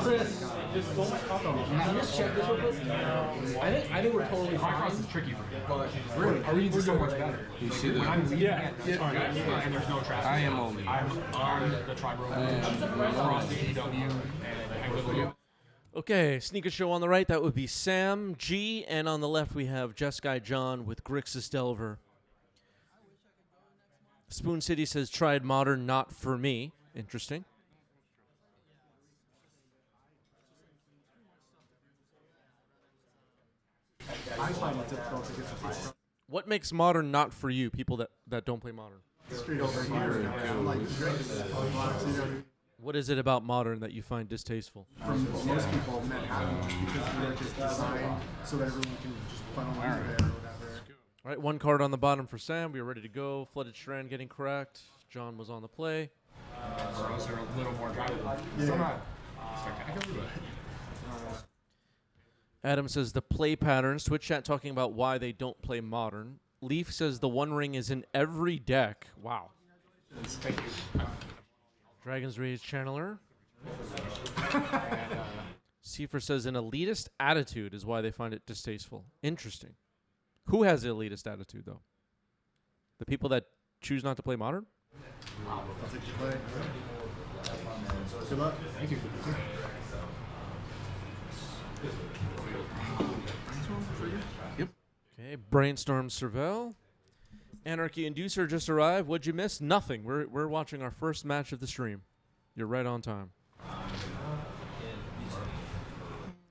Chris, just go my coffee. Can you just check this real quick? I think we're totally fine. Cross is tricky for me. But our reads are so much better. You see the... When I'm leading it, that's fine. And there's no traffic. I am only. I'm on the tri-road. Across the EW, and I live with. Okay, Sneaker Show on the right, that would be Sam G, and on the left we have Jeskai John with Grixis Delver. Spoon City says, tried Modern, not for me. Interesting. I find it difficult to get the price. What makes Modern not for you, people that don't play Modern? Straight over here. Like, What is it about Modern that you find distasteful? from most people, Manhattan, just because the deck is designed so that everyone can just funnel into there or whatever. All right, one card on the bottom for Sam. We are ready to go. Flooded Strand getting correct. John was on the play. For us, they're a little more drivable. Yeah. Still not spectacular, Adam says the play patterns. Twitch chat talking about why they don't play Modern. Leaf says the One Ring is in every deck. Wow. Thank you. Dragon's Rage Channeler. Seifer says an elitist attitude is why they find it distasteful. Interesting. Who has the elitist attitude, though? The people that choose not to play Modern? I'll take your play. Good luck. Thank you. Yep. Okay, Brainstorm Cervelle. Anarchy Inducer just arrived. What'd you miss? Nothing. We're watching our first match of the stream. You're right on time.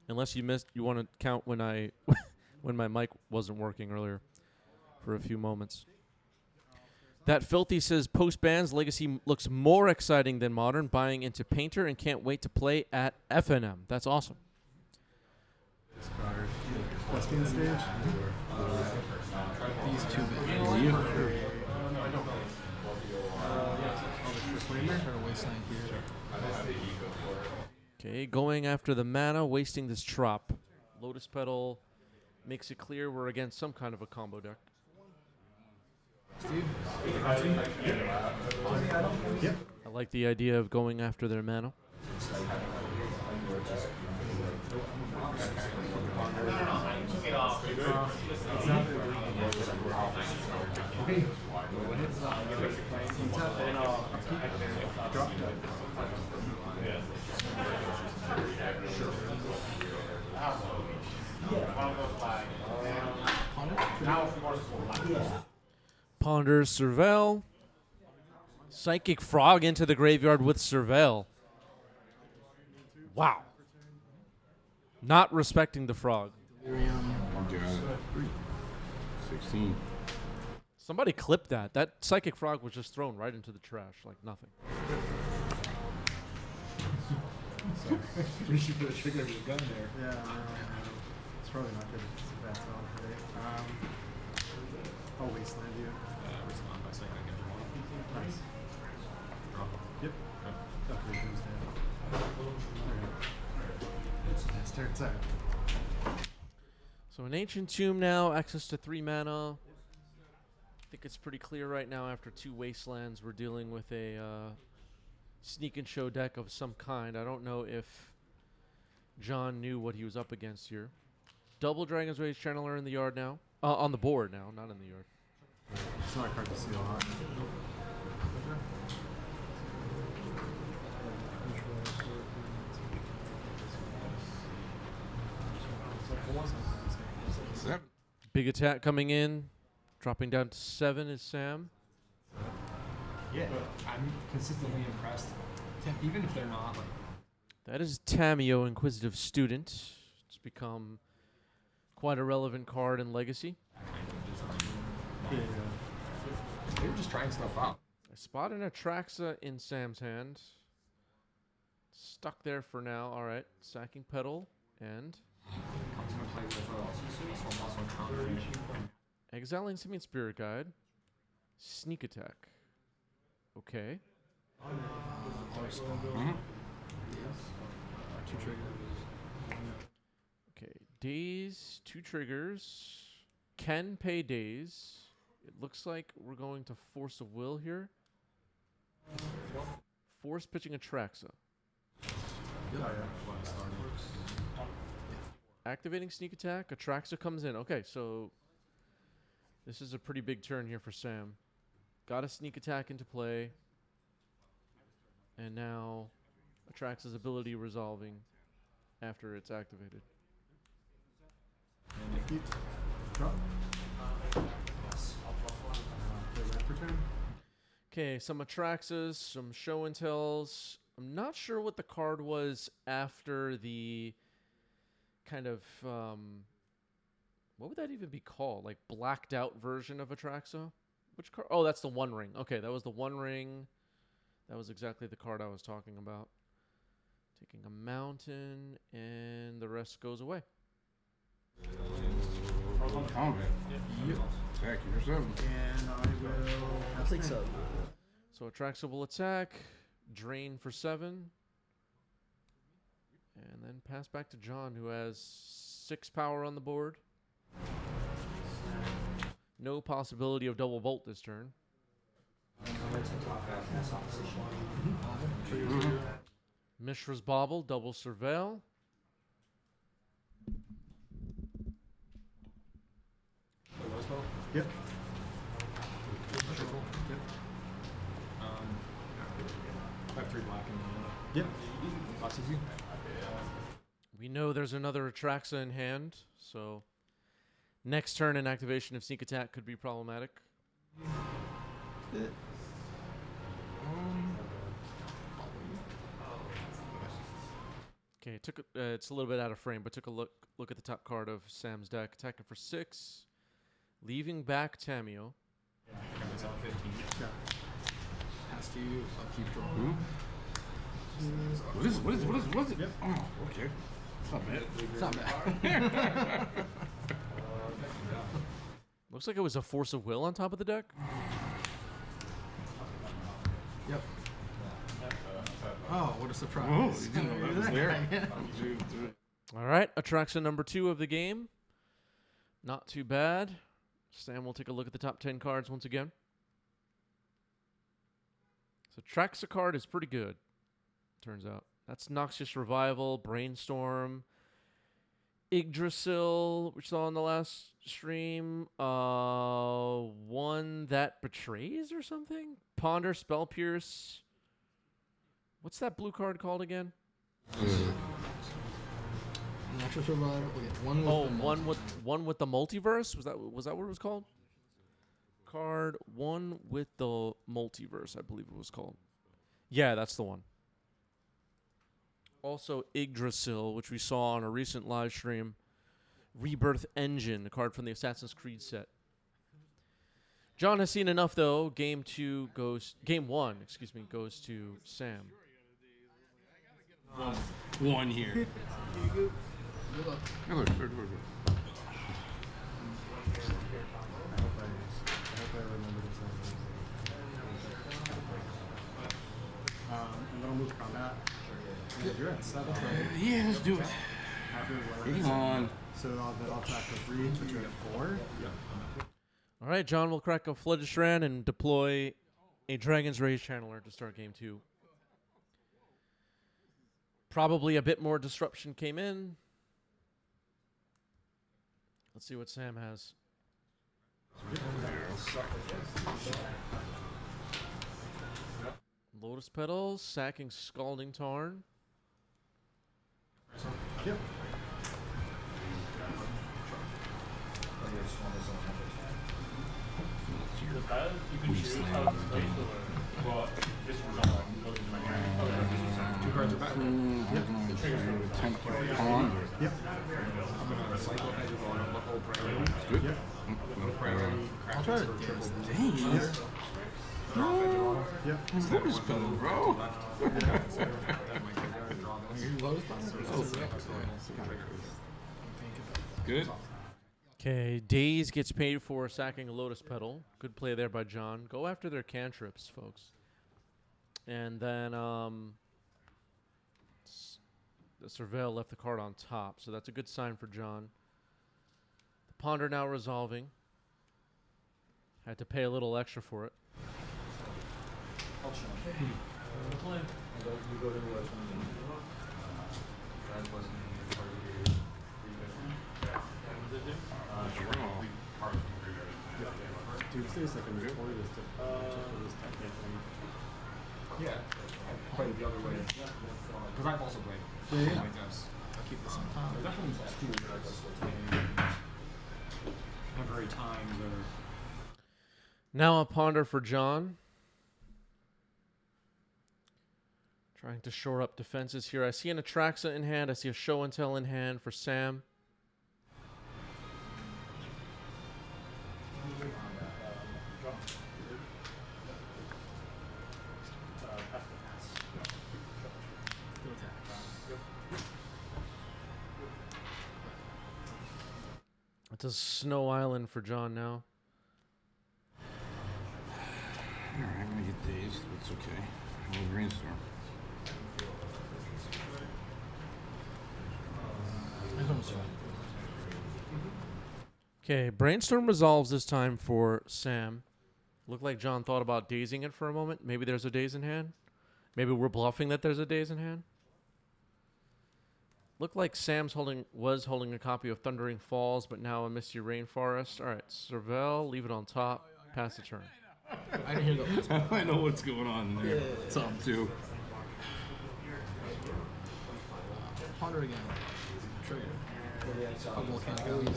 Unless you missed, you want to count when I when my mic wasn't working earlier for a few moments. That Filthy says post-bans Legacy looks more exciting than Modern, buying into Painter and can't wait to play at FNM. That's awesome. Questing stage. These two bit. Okay, going after the mana, wasting this trop. Lotus Petal makes it clear we're against some kind of a combo deck. Yep. I like the idea of going after their mana. Ponder Cervelle. Psychic Frog into the graveyard with Cervelle. Wow. Not respecting the frog. 16. Somebody clipped that. That Psychic Frog was just thrown right into the trash like nothing. You should put a trigger of your gun there. Yeah, it's probably not good. It's a bad spell today. I'll wasteland you. Respond by saying I get one. Nice. Yep. Okay, who's down? It's turn time. So an Ancient Tomb now, access to 3 mana. I think it's pretty clear right now after 2 Wastelands we're dealing with a Sneak and Show deck of some kind. I don't know if John knew what he was up against here. Double Dragon's Rage Channeler in the yard now. On the board now, not in the yard. It's not hard to see a lot. Seven. Big attack coming in. Dropping down to 7 is Sam. Yeah, I'm consistently impressed. Even if they're not like. That is Tamio, Inquisitive Student. It's become quite a relevant card in Legacy. They were just trying stuff out. I spot an Atraxa in Sam's hand. Stuck there for now. All right. Sacking Petal and Comes into play with also counter. exiling Simian Spirit Guide. Sneak attack. Okay. Two triggers. Okay. Daze, 2 triggers. Can pay daze. It looks like we're going to Force of Will here. Force pitching Atraxa. Oh, yeah. Activating sneak attack. Atraxa comes in. Okay, so this is a pretty big turn here for Sam. Got a sneak attack into play. And now Atraxa's ability resolving after it's activated. Drop. Play red for turn. Okay, some Atraxas, some show and tells. I'm not sure what the card was after the kind of what would that even be called? Like blacked out version of Atraxa? Which card? Oh, that's the One Ring. Okay, that was the One Ring. That was exactly the card I was talking about. Taking a mountain, and the rest goes away. Attack yourself. And I will. I think so. So Atraxa will attack, drain for 7, and then pass back to John, who has 6 power on the board. No possibility of double volt this turn. Mishra's Bauble, double surveil. Yep. I have 3 black in the Yep. That's easy. We know there's another Atraxa in hand, so next turn an activation of sneak attack could be problematic. Okay, it's a little bit out of frame, but took a look at the top card of Sam's deck, attacking for 6, leaving back Tamio. Has to. I'll keep drawing. What is it? Yep. Oh, okay. It's not bad. It's not bad. Looks like it was a Force of Will on top of the deck. Yep. Oh, what a surprise. Oh, you didn't know that was there. All right, Atraxa number 2 of the game. Not too bad. Sam will take a look at the top 10 cards once again. So Atraxa card is pretty good, turns out. That's Noxious Revival, Brainstorm, Yggdrasil, which saw in the last stream. One that betrays or something? Ponder, Spell Pierce. What's that blue card called again? Natural survival. Okay, one with the multiverse. Was that what it was called? Card one with the multiverse, I believe it was called. Yeah, that's the one. Also Yggdrasil, which we saw on a recent live stream. Rebirth Engine, a card from the Assassin's Creed set. John has seen enough though. Game 1 goes to Sam. One here. Good luck. Hey, look. I hope I remember this. I'm gonna move combat. You're at 7. Yeah, let's do it. After whatever. Come on. So I'll attack for 3, but you're at 4. All right, John will crack a Fledgestran and deploy a Dragon's Rage Channeler to start game 2. Probably a bit more disruption came in. Let's see what Sam has. Lotus Petals, sacking Scalding Tarn. Yep. Two cards are back. Yep. I'm gonna cycle edge of on a whole priority. Good. Yep. Little priority. I'll try to dance. Dang. Drop edge of on. Yep. Lotus Petal, bro. Good. Okay, Daze gets paid for sacking a Lotus Petal. Good play there by John. Go after their cantrips, folks. And then the Surveil left the card on top, so that's a good sign for John. The Ponder now resolving. Had to pay a little extra for it. Tuesday's like a notorious this technically. Yeah, I played the other way. Because I've also played. Yeah. Like this. I'll keep this on top. They're definitely cool. Temporary times or. Now a ponder for John. Trying to shore up defenses here. I see an Atraxa in hand. I see a Show and Tell in hand for Sam. It's a Snow Island for John now. Alright, I'm gonna get dazed. It's okay. I'm gonna brainstorm. Okay, Brainstorm resolves this time for Sam. Looked like John thought about dazing it for a moment. Maybe there's a daze in hand. Maybe we're bluffing that there's a daze in hand. Looked like Sam's was holding a copy of Thundering Falls, but now a Misty Rainforest. All right, Servel, leave it on top. Pass the turn. I didn't hear that. I know what's going on there. It's up too. Ponder again. Trigger. Volcanic Island.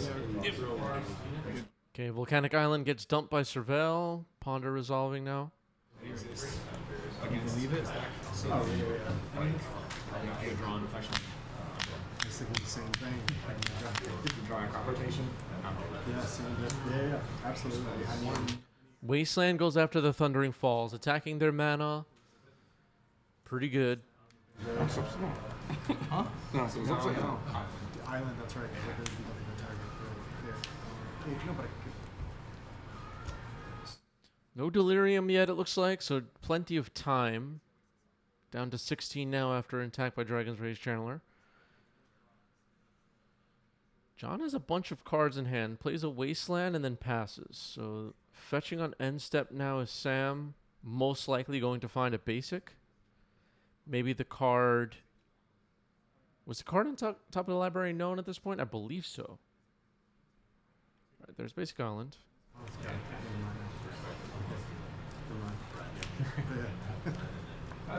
Okay, Volcanic Island gets dumped by Servel. Ponder resolving now. Leave it. Drawn affection. Basically the same thing. Drawing crop rotation. Yeah, same bit. Yeah, absolutely. I won. Wasteland goes after the Thundering Falls, attacking their mana. Pretty good. It's upside down. Huh? No, it's upside down. Island, that's right. Like, there's the target. Yeah. No, but No Delirium yet, it looks like, so plenty of time. Down to 16 now after an attack by Dragon's Rage Channeler. John has a bunch of cards in hand, plays a Wasteland, and then passes. So fetching on end step now is Sam, most likely going to find a basic. Maybe the card... Was the card on top of the library known at this point? I believe so. All right, there's Basic Island.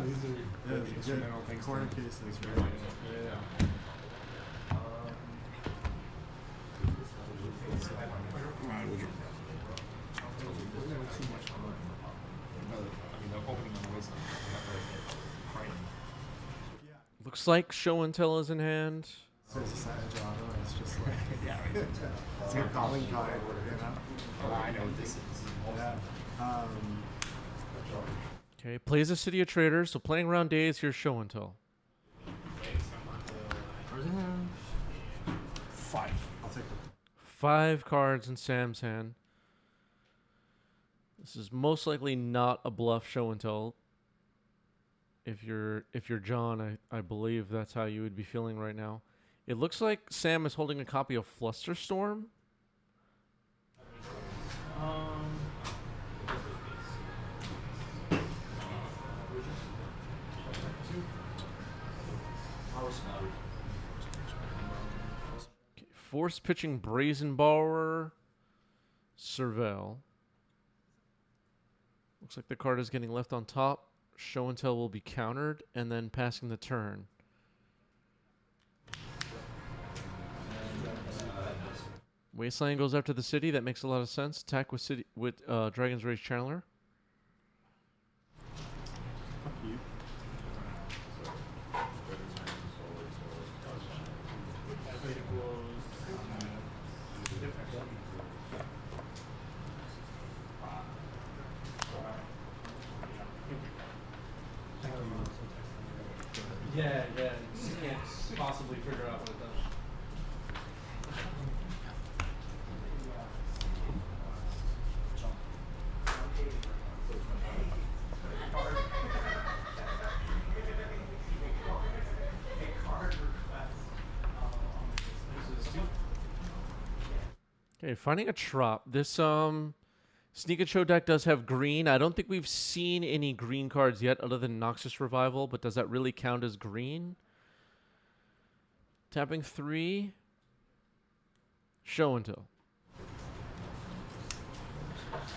These are instrumental things. Corner cases, right? Yeah. Alright, we'll Too much on the opening on the waistline. Looks like Show and Tell is in hand. So it's a Savage Auto, it's just like, it's a calling card, you know? I know what this is. Yeah. Okay, plays a City of Traders, so playing around days, here's Show and Tell. 5. I'll take the 5 cards in Sam's hand. This is most likely not a bluff Show and Tell. If you're John, I believe that's how you would be feeling right now. It looks like Sam is holding a copy of Flusterstorm. Okay, force pitching Brazen Borrower. Servel. Looks like the card is getting left on top. Show and Tell will be countered, and then passing the turn. Wasteland goes after the city. That makes a lot of sense. Attack with Dragon's Rage Channeler. fuck you. Yeah, you can't possibly figure out what it does. Okay, finding a trop. This Sneak and Show deck does have green. I don't think we've seen any green cards yet other than Noxus Revival, but does that really count as green? Tapping 3. Show and tell.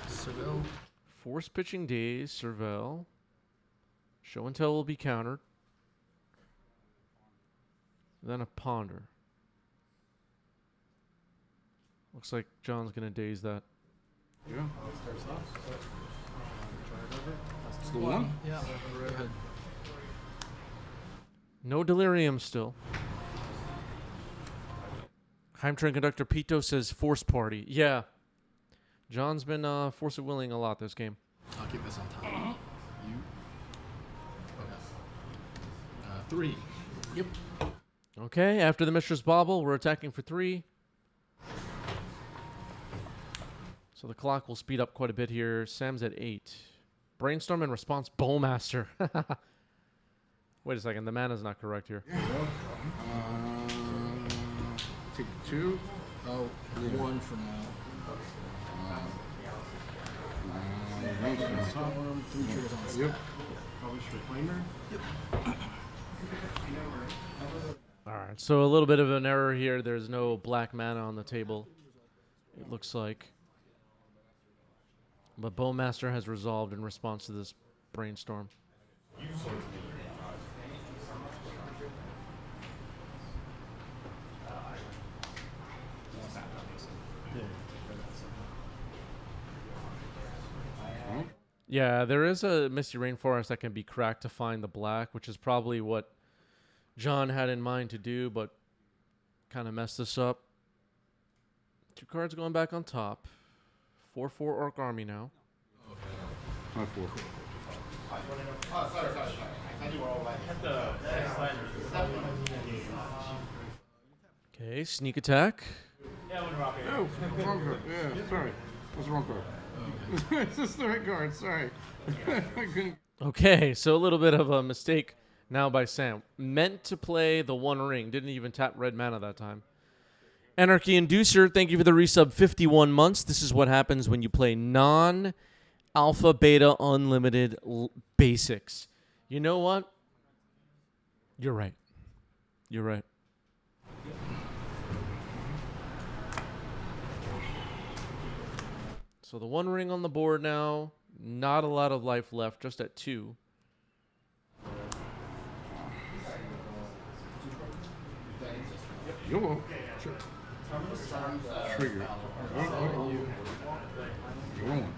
Seville. Force pitching Daze, Serval. Show and tell will be countered. Then a ponder. Looks like John's going to daze that. Yeah. Starts off. Drive over. It's the one. Yeah. Go ahead. No delirium still. Heimtrain conductor Pito says force party. Yeah. John's been force of willing a lot this game. I'll keep this on top. You. Okay. 3. Yep. Okay, after the Mistress Bobble, we're attacking for 3. So the clock will speed up quite a bit here. Sam's at 8. Brainstorm in response, Bowmaster. Wait a second, the mana's not correct here. Take 2. Oh, 1 for now. 3 triggers on the Yep. Publish reclaimer. All right, so a little bit of an error here. There's no black mana on the table, it looks like. But Bowmaster has resolved in response to this brainstorm. Yeah, there is a Misty Rainforest that can be cracked to find the black, which is probably what John had in mind to do, but kind of messed this up. 2 cards going back on top. 4/4 Orc Army now. 5/4. Okay, sneak attack. Oh, wrong card. Yeah, sorry. That's the wrong card. It's just the right card. Sorry. I couldn't. Okay, so a little bit of a mistake now by Sam. Meant to play the One Ring. Didn't even tap red mana that time. Anarchy Inducer, thank you for the resub. 51 months. This is what happens when you play non-alpha, beta, unlimited basics. You know what? You're right. You're right. So the One Ring on the board now. Not a lot of life left, just at 2. YOLO. Sure. Trigger. You. You're one.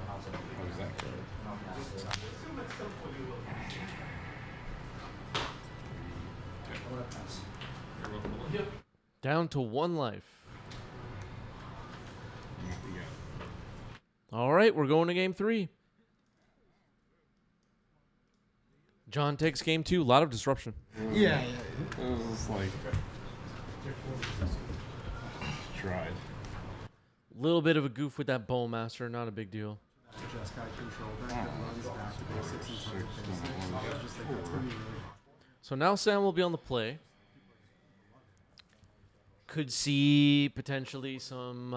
How does that go? Down to 1 life. All right, we're going to game 3. John takes game 2. A lot of disruption. Yeah. It was like tried. Little bit of a goof with that Bowmaster. Not a big deal. Just got control back that runs back to basics and target basics. Just like that's gonna be really So now Sam will be on the play. Could see potentially some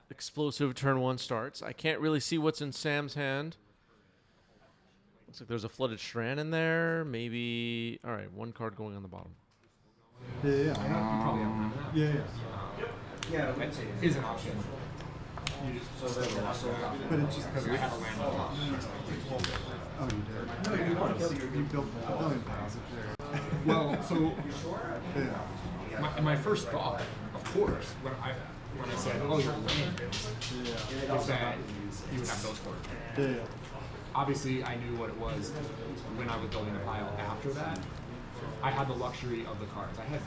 explosive turn 1 starts. I can't really see what's in Sam's hand. Looks like there's a Flooded Strand in there. Maybe. All right, 1 card going on the bottom. Yeah. You probably have that. Yeah. That is an option. But it's just because I have a land on top. oh, you did. No, you built a billion piles up there. Well, so Yeah. my first thought, of course, when I said, oh, you're land, is that you would have those cards. Yeah. Obviously, I knew what it was when I was building the pile after that. I had the luxury of the cards. I had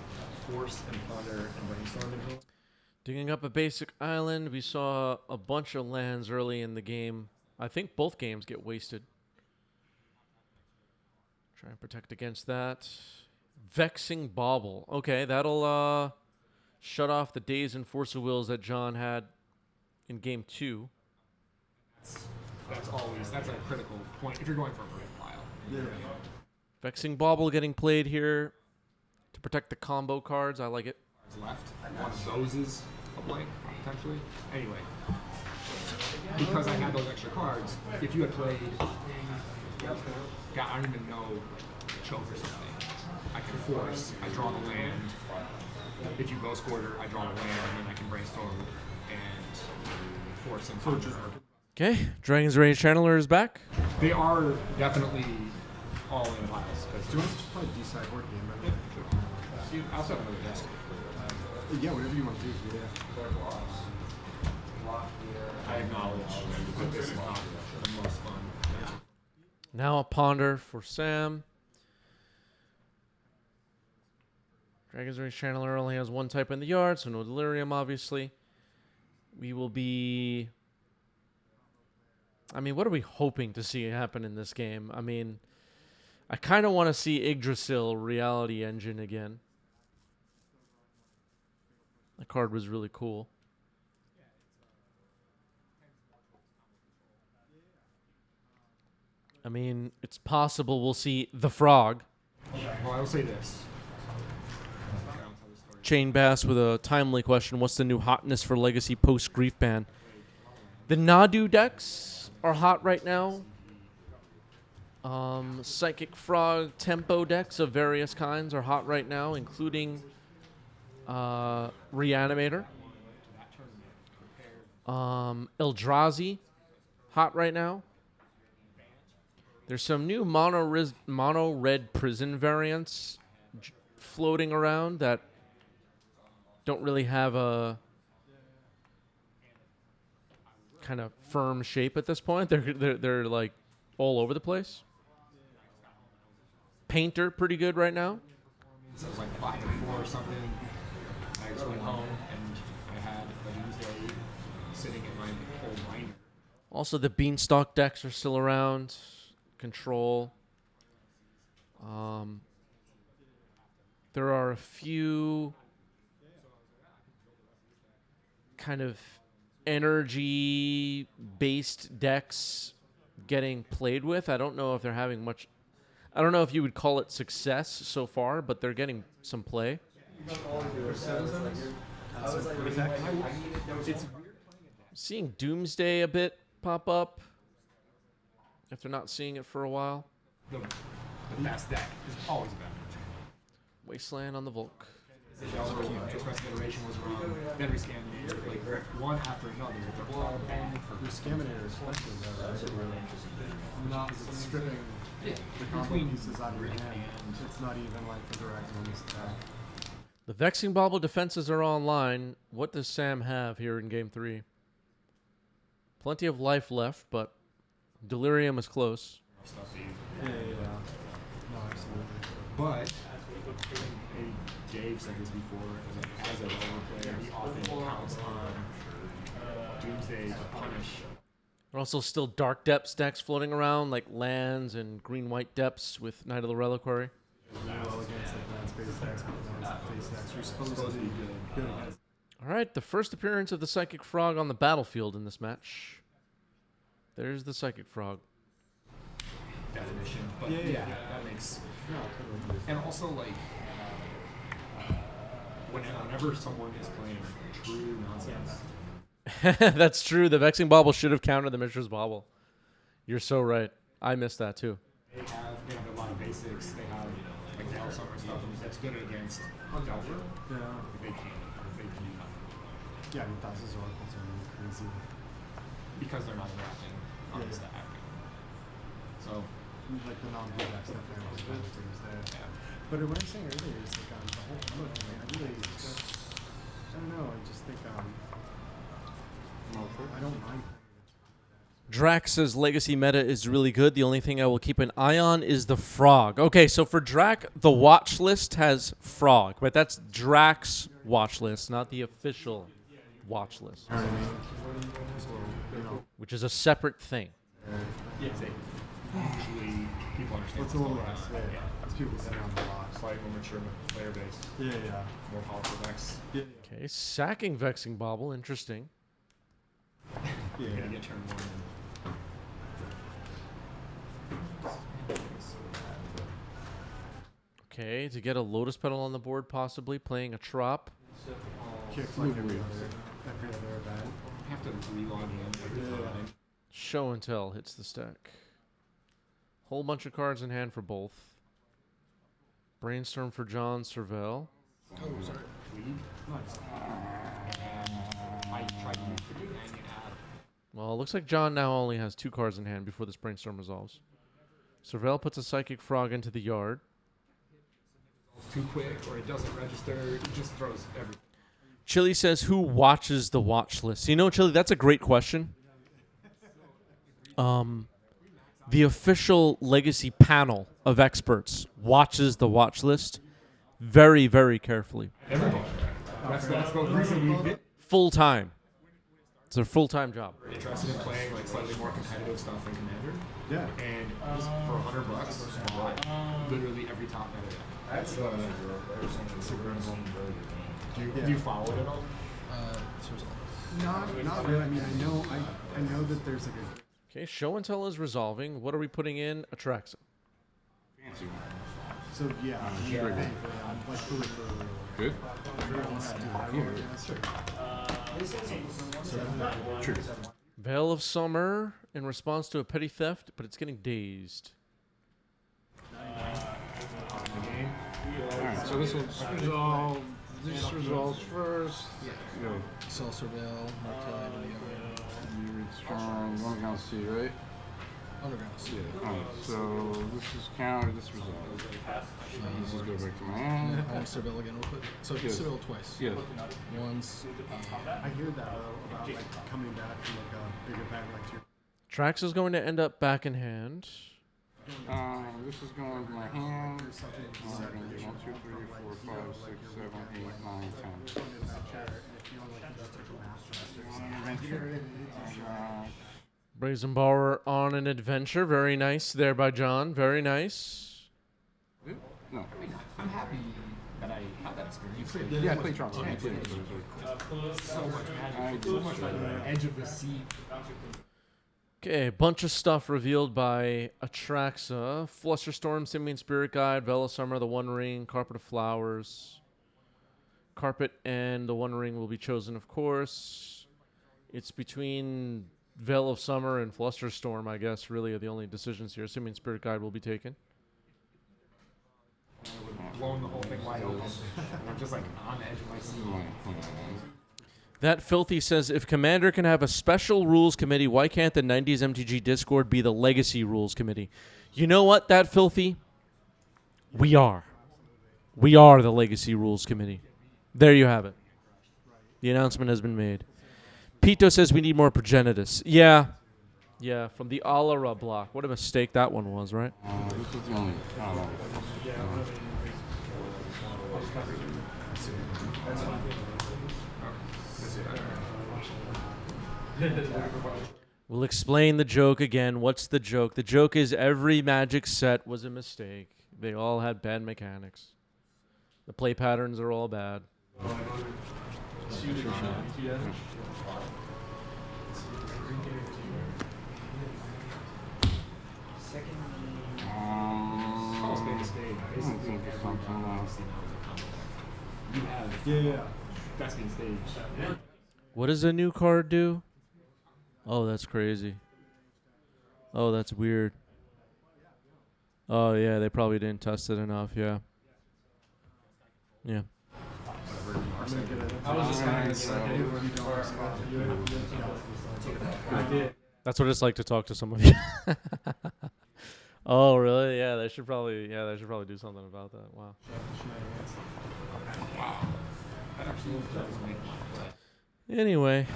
Force and Thunder and Brainstorm in hand. Digging up a basic island. We saw a bunch of lands early in the game. I think both games get wasted. Try and protect against that. Vexing Bauble. Okay, that'll shut off the Daze and Force of Wills that John had in game 2. That's a critical point if you're going for a great pile. Yeah. Vexing Bauble getting played here to protect the combo cards. I like it. Left. One of those is a blank, potentially. Anyway, because I had those extra cards, if you had played, God, I don't even know, choke or something, I force, I draw the land. If you ghost quarter, I draw the land, and then I can brainstorm and force and conjure. Okay, Dragon's Rage Channeler is back. They are definitely all in piles. Do you want to just play a D-side board game? By the way? I also have another desk. Yeah, whatever you want to do. Yeah. I acknowledge that this is not the most fun. Now a Ponder for Sam. Dragon's Rage Channeler only has one type in the yard, so no Delirium, obviously. We will be... I mean, what are we hoping to see happen in this game? I mean, I kind of want to see Yggdrasil Reality Engine again. That card was really cool. I mean, it's possible we'll see the Frog. Well, I will say this. Chain Bass with a timely question. What's the new hotness for Legacy post-Grief ban? The Nadu decks are hot right now. Psychic Frog tempo decks of various kinds are hot right now, including Reanimator. Eldrazi, hot right now. There's some new mono red prison variants floating around that don't really have a kind of firm shape at this point. They're like all over the place. Painter, pretty good right now. So it was like 5 or 4 or something. I just went home and I had a Doomsday sitting in my old binder. Also, the Beanstalk decks are still around. Control. There are a few kind of energy-based decks getting played with. I don't know if they're having much... I don't know if you would call it success so far, but they're getting some play. Seeing Doomsday a bit pop up after not seeing it for a while. The best deck is always better. Wasteland on the Volk. Just consideration was wrong. Then we scanned it, like one after another. They're all banned for Your Scaminator is special, though, right? Not it's stripping the combo pieces out of your hand. It's not even like the direct bonus attack. The Vexing Bauble defenses are online. What does Sam have here in Game 3? Plenty of life left, but Delirium is close. Yeah. No, absolutely. But Dave said this before, as a role player, he often counts on Doomsday to punish. There are also still Dark Depths decks floating around, like lands and green-white depths with Knight of the Reliquary. Well against like land space decks, but against face decks, you're supposed to be good against. All right, the first appearance of the Psychic Frog on the battlefield in this match. There's the Psychic Frog. Definition, but yeah, that makes. And also, like, whenever someone is playing true nonsense. That's true. The Vexing Bauble should have countered the Mishra's Bauble. You're so right. I missed that too. They have a lot of basics. They have like the Hellsummer stuff that's good against Delver. Yeah. They can't. Yeah, I mean, thousands of oracles are really crazy. Because they're not interacting on the stack. So, like the non-blue decks definitely are also things there. yeah. But what I'm saying earlier is like the whole look, I really just, I don't know, I just think I don't mind. Drax says Legacy meta is really good. The only thing I will keep an eye on is the Frog. Okay, so for Drac, the watch list has Frog, but that's Drax watch list, not the official watch list, You know what I mean? So, you know, which is a separate thing. Yeah, usually people understand what's a little less, yeah. Because people sit around a lot. slightly more mature player base, Yeah. more powerful decks. Yeah. Okay, sacking Vexing Bauble, interesting. You're gonna get turn 1. Okay, to get a Lotus Petal on the board, possibly playing a Trop. Kicks like every other event. Have to relog in every time. Show and Tell hits the stack. Whole bunch of cards in hand for both. Brainstorm for John Servell. Oh, sorry. I tried to use the companion app. Well, it looks like John now only has 2 cards in hand before this Brainstorm resolves. Servell puts a Psychic Frog into the yard. It's too quick, or it doesn't register. It just throws everything. Chili says, who watches the watch list? You know, Chili, that's a great question. The official Legacy panel of experts watches the watch list very, very carefully. Everyone. That's the reason we did. Full time. It's their full-time job. Interested in playing like slightly more competitive stuff than Commander. Yeah. And just for $100, bought literally every top meta. That's super incredible. Do you follow it at all? Not really. I mean, I know that there's like a. Okay, show and tell is resolving. What are we putting in? Atraxa. Fancy. So yeah, I'm like peripheral. Good. True. Veil of Summer in response to a petty theft, but it's getting dazed. Alright, so this will resolve. This resolves first. Go. Cell surveil, Martellite in the yard. You read strong. Underground C, right? Underground. Yeah. Alright, so this is counter, this resolves. This is go back to my hand. Surveil again real quick. So Yes. surveil twice. Yes. Once. I hear that about like coming back from like a big event like to your. Trax is going to end up back in hand. This is going to my hand. 1, 2, 3, 4, 5, 6, 7, 8, 9, 10. Brazenbauer on an adventure. Very nice there by John. Very nice. No. I'm happy that I had that experience. Yeah, I played Trump. So much magic. So much like the edge of the seat. Okay, a bunch of stuff revealed by Atraxa. Flusterstorm, Simian Spirit Guide, Veil of Summer, the One Ring, Carpet of Flowers. Carpet and the One Ring will be chosen, of course. It's between Veil of Summer and Flusterstorm, I guess, really are the only decisions here. Simian Spirit Guide will be taken. Blowing the whole thing wide open. I'm just like on the edge of my seat. That Filthy says, if Commander can have a special rules committee, why can't the 90s MTG Discord be the Legacy rules committee? You know what, That Filthy? We are. We are the Legacy rules committee. There you have it. The announcement has been made. Pito says we need more Progenitus. Yeah. Yeah, from the Alara block. What a mistake that one was, right? This is the only. We'll explain the joke again. What's the joke? The joke is every Magic set was a mistake. They all had bad mechanics. The play patterns are all bad. What does a new card do? Oh, that's crazy. Oh, that's weird. Oh, yeah, they probably didn't test it enough, yeah. Yeah. That's what it's like to talk to some of you. Oh, really? Yeah, they should probably do something about that. Wow. Anyway.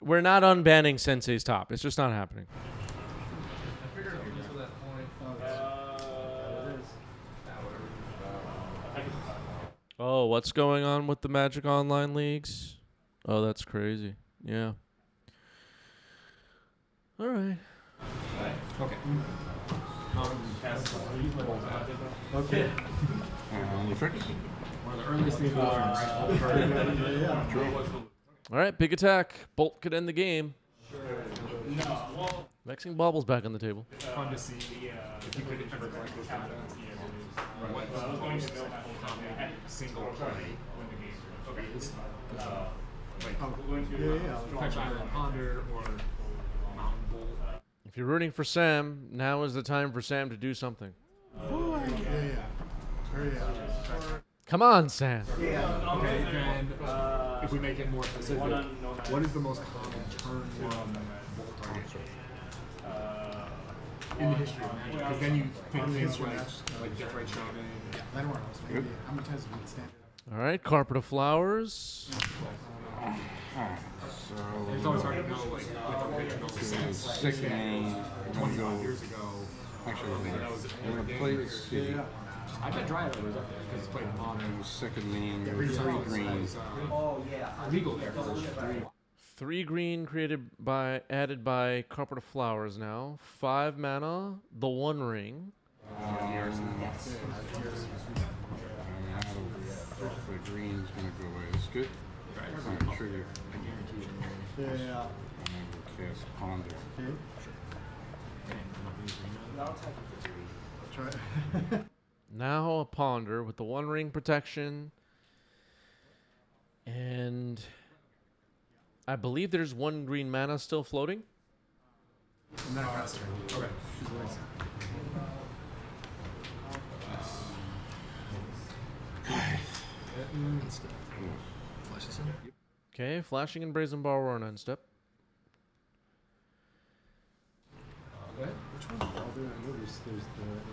We're not unbanning Sensei's top. It's just not happening. Oh, what's going on with the Magic Online leagues? Oh, that's crazy. Yeah. All right. Okay. Okay. You fixed? One of the earliest things we learned, right? All right, big attack. Bolt could end the game. Vexing Bobble's back on the table. Fun to see if you could ever collect this data. What single play is like fetch either Ponder or Mountain Bolt. If you're rooting for Sam, now is the time for Sam to do something. Come on, Sam. Okay, then if we make it more specific, what is the most common turn one bolt target in the history of Magic? Because then you pick things like Death Ray Shaman. How many times have we standard? All right, Carpet of Flowers. So It's always hard to know, like, with original sets. second main, we're gonna 25 go. years ago. Actually, we're gonna play the city. I bet Dryad was up there because it's played on Second main, 3 green. legal there. 3 green added by Carpet of Flowers now. 5 mana, the One Ring. The green's gonna go away. It's good. Alright, trigger. Yeah. And then we'll cast Ponder. Try. Now a Ponder with the One Ring protection. And I believe there's 1 green mana still floating. And then I got straight. Okay. She's wasted. Okay, flashing and Brazen Borrower on end step. Which one's the older? I know there's the.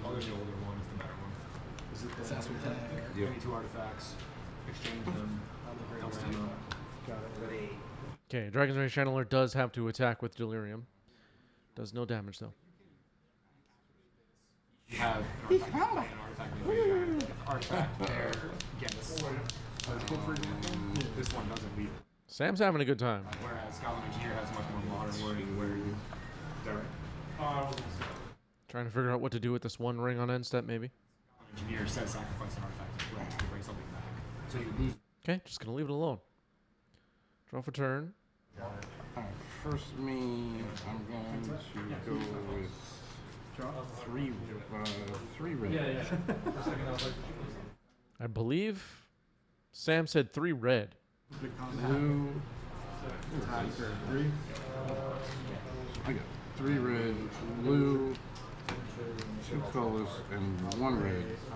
Oh, there's the older one. It's the better one. Is it the Assassin tag. Yep. Any 2 artifacts, exchange them, helps them up. Got it. Okay, Dragon's Rage Channeler does have to attack with Delirium. Does no damage though. You have an artifact there gets token, for example. This one doesn't beat it. Sam's having a good time. Whereas Goblin Engineer has much more modern wording where you direct. Trying to figure out what to do with this One Ring on end step, maybe. Engineer says sacrifice an artifact to bring something back. So you lose. Okay, just gonna leave it alone. Draw for turn. Alright, first main, I'm going to go with 3 red. I believe Sam said 3 red. Big combat. Blue. Attack for 3. I got 3 red, blue, 2 colors, and 1 red for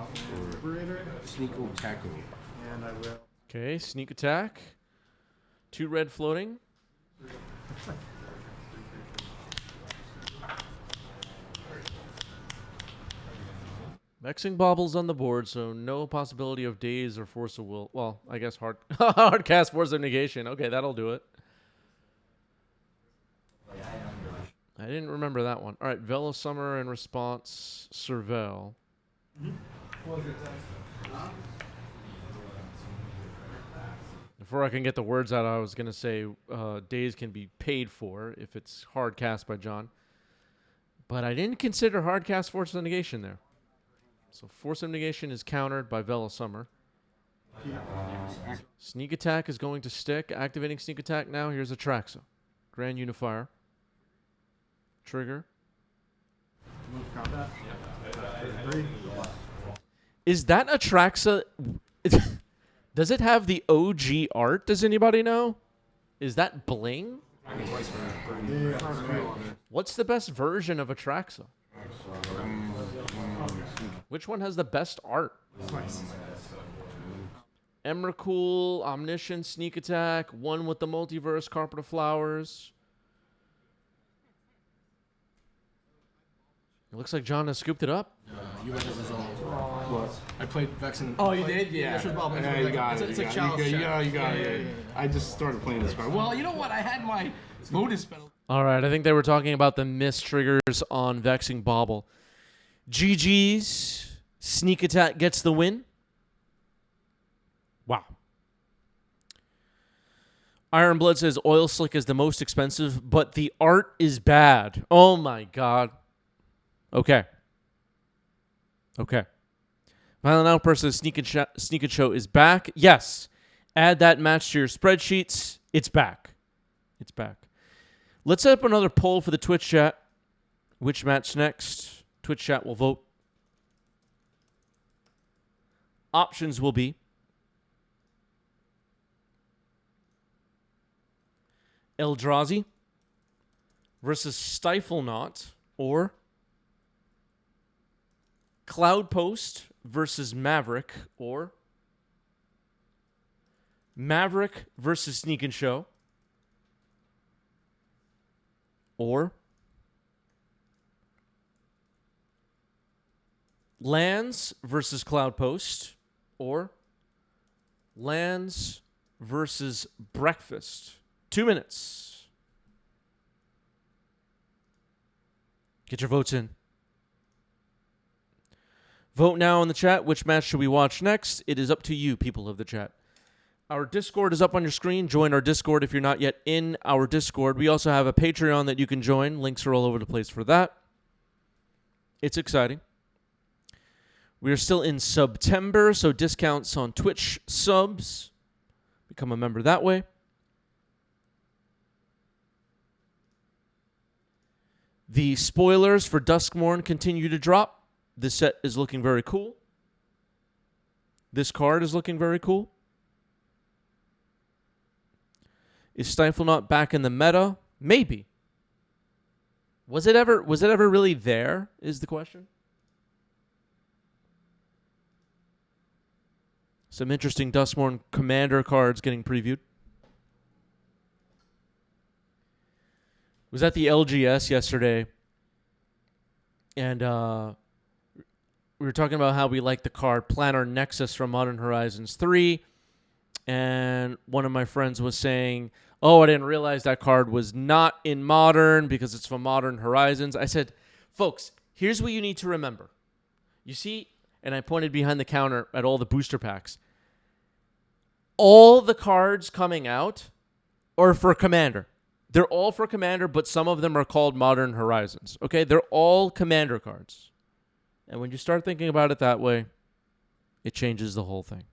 Operator. Sneako Tackle. And I will. Okay, sneak attack. 2 red floating. Vexing Baubles on the board, so no possibility of Daze or Force of Will. Well, I guess hard cast Force of Negation. Okay, that'll do it. I didn't remember that one. All right, Veil of Summer in response, Surveil. Before I can get the words out, I was going to say Daze can be paid for if it's hard cast by John. But I didn't consider hard cast Force of Negation there. So Force of Negation is countered by Veil of Summer. Sneak Attack is going to stick. Activating Sneak Attack now. Here's Atraxa. Grand Unifier. Trigger. Move combat. 3. Is that Atraxa? Does it have the OG art? Does anybody know? Is that bling? What's the best version of Atraxa? Which one has the best art? Emrakul, Omniscient, Sneak Attack, one with the Multiverse, Carpet of Flowers. It looks like John has scooped it up. You had it resolved. What? I played Vexen. Oh, you did? Yeah. Vicious Bubble. Yeah, you got it. It's you a got chalice it. check. You got it. Yeah. I just started playing this card. Well, you know what? I had my Lotus spell. All right, I think they were talking about the miss triggers on Vexing Bauble. GG's. Sneak Attack gets the win. Wow. Iron Blood says Oil Slick is the most expensive, but the art is bad. Oh my god. Okay. Violent Outburst says Sneak and Show is back. Yes. Add that match to your spreadsheets. It's back. Let's set up another poll for the Twitch chat. Which match next? Twitch chat will vote. Options will be Eldrazi versus Stiflenaut or Cloudpost versus Maverick, or Maverick versus Sneak and Show, or Lands versus Cloudpost, or Lands versus Breakfast. 2 minutes. Get your votes in. Vote now in the chat. Which match should we watch next? It is up to you, people of the chat. Our Discord is up on your screen. Join our Discord if you're not yet in our Discord. We also have a Patreon that you can join. Links are all over the place for that. It's exciting. We are still in September, so discounts on Twitch subs. Become a member that way. The spoilers for Duskmourn continue to drop. This set is looking very cool. This card is looking very cool. Is Stiflenaut back in the meta? Maybe. Was it ever really there, is the question? Some interesting Duskmourn Commander cards getting previewed. Was at the LGS yesterday, and we were talking about how we like the card Planar Nexus from Modern Horizons 3, and one of my friends was saying, oh, I didn't realize that card was not in Modern because it's from Modern Horizons. I said, folks, here's what you need to remember. You see, and I pointed behind the counter at all the booster packs. All the cards coming out are for Commander. They're all for Commander, but some of them are called Modern Horizons. Okay? They're all Commander cards. And when you start thinking about it that way, it changes the whole thing.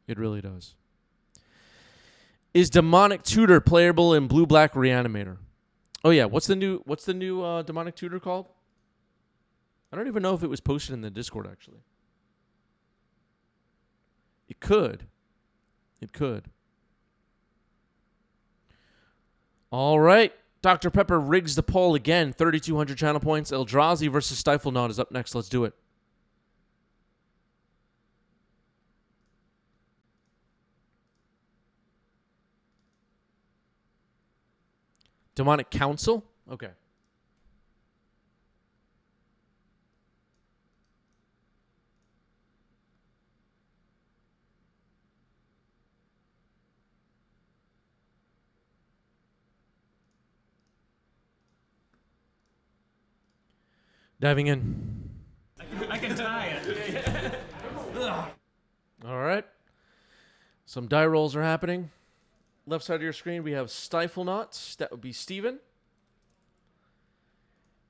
It really does. Is Demonic Tutor playable in Blue-Black Reanimator? Oh yeah, what's the new Demonic Tutor called? I don't even know if it was posted in the Discord actually. It could. It could. All right. Dr. Pepper rigs the poll again. 3,200 channel points. Eldrazi versus Stiflenaut is up next. Let's do it. Demonic Council? Okay. Diving in. I can tie it. All right. Some die rolls are happening. Left side of your screen, we have Stiflenaut. That would be Steven.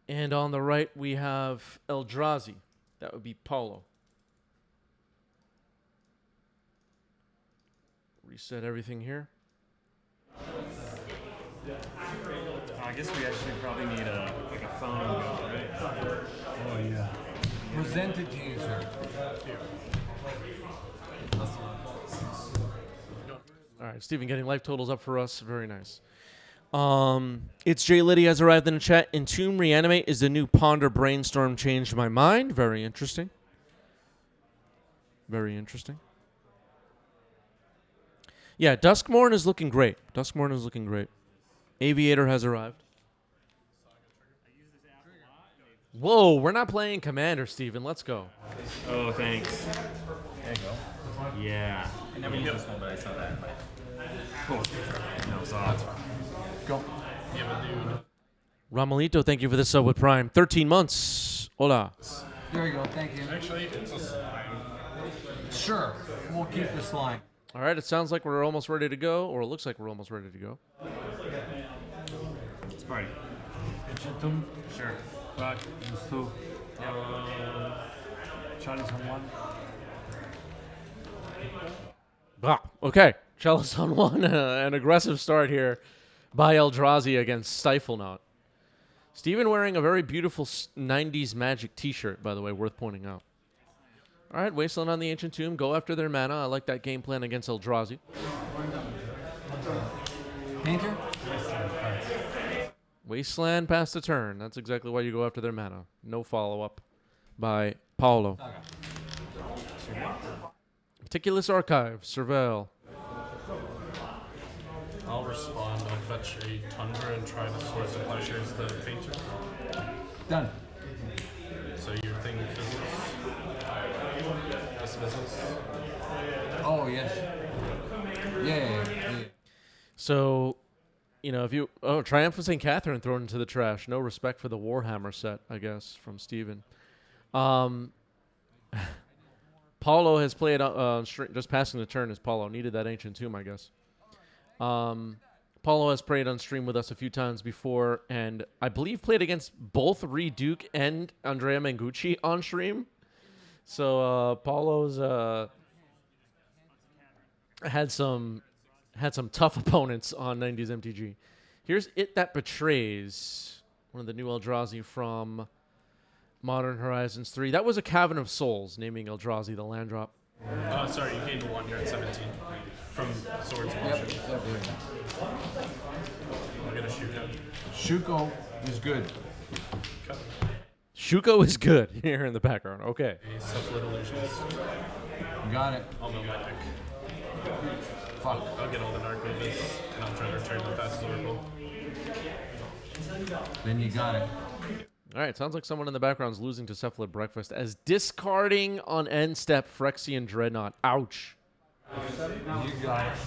And on the right, we have Eldrazi. That would be Paulo. Reset everything here. I guess we actually probably need a phone go, right? Oh yeah. Presented user. All right, Steven getting life totals up for us. Very nice. It's Jay Liddy has arrived in the chat. Entomb Reanimate is the new Ponder Brainstorm changed my mind. Very interesting. Very interesting. Yeah, Duskmourn is looking great. Duskmourn is looking great. Aviator has arrived. Whoa, we're not playing Commander, Steven. Let's go. Oh, thanks. There you go. Yeah. I never used this one, but I saw that. Cool. No, it's off. Go. Yeah, dude. Ramalito, thank you for the sub with Prime. 13 months. Hola. There you go. Thank you. Actually, it's a slime. Sure. We'll keep the slime. All right, it sounds like we're almost ready to go, or it looks like we're almost ready to go. Let's party. Entomb. Sure. Rock. Two. Charlie's on one. Ah, okay. Chalice on one. An aggressive start here by Eldrazi against Stiflenaut. Steven wearing a very beautiful 90s Magic t-shirt, by the way, worth pointing out. All right, Wasteland on the Ancient Tomb. Go after their mana. I like that game plan against Eldrazi. Painter? Wasteland past the turn. That's exactly why you go after their mana. No follow-up by Paulo. Meticulous Archive, Surveil. I'll respond. I'll fetch a Tundra and try the Swords of Plowshares, the Painter. Done. So your thing fizzles. This fizzles. Oh, yes. Yeah. So, you know, if you... Oh, Triumph of St. Catherine thrown into the trash. No respect for the Warhammer set, I guess, from Steven. Paulo has played... just passing the turn as Paulo. Needed that Ancient Tomb, I guess. Paulo has played on stream with us a few times before, and I believe played against both Reed Duke and Andrea Mangucci on stream. So Paulo's had some tough opponents on 90s MTG. Here's It That Betrays, one of the new Eldrazi from Modern Horizons 3. That was a Cavern of Souls, naming Eldrazi the land drop. Oh, sorry, you gained 1 here at 17 from Swords of Plowshares. I'll get a Shuko. Shuko is good. Shuko is good here in the background. Okay. A Sublit Illusions. You got it. I'll mill my deck. Fuck. I'll get all the Narcovis, and I'll try to return the Fast Oracle. Then you got it. All right, sounds like someone in the background is losing to Cephalid Breakfast as discarding on end step Phyrexian Dreadnought. Ouch. You got it.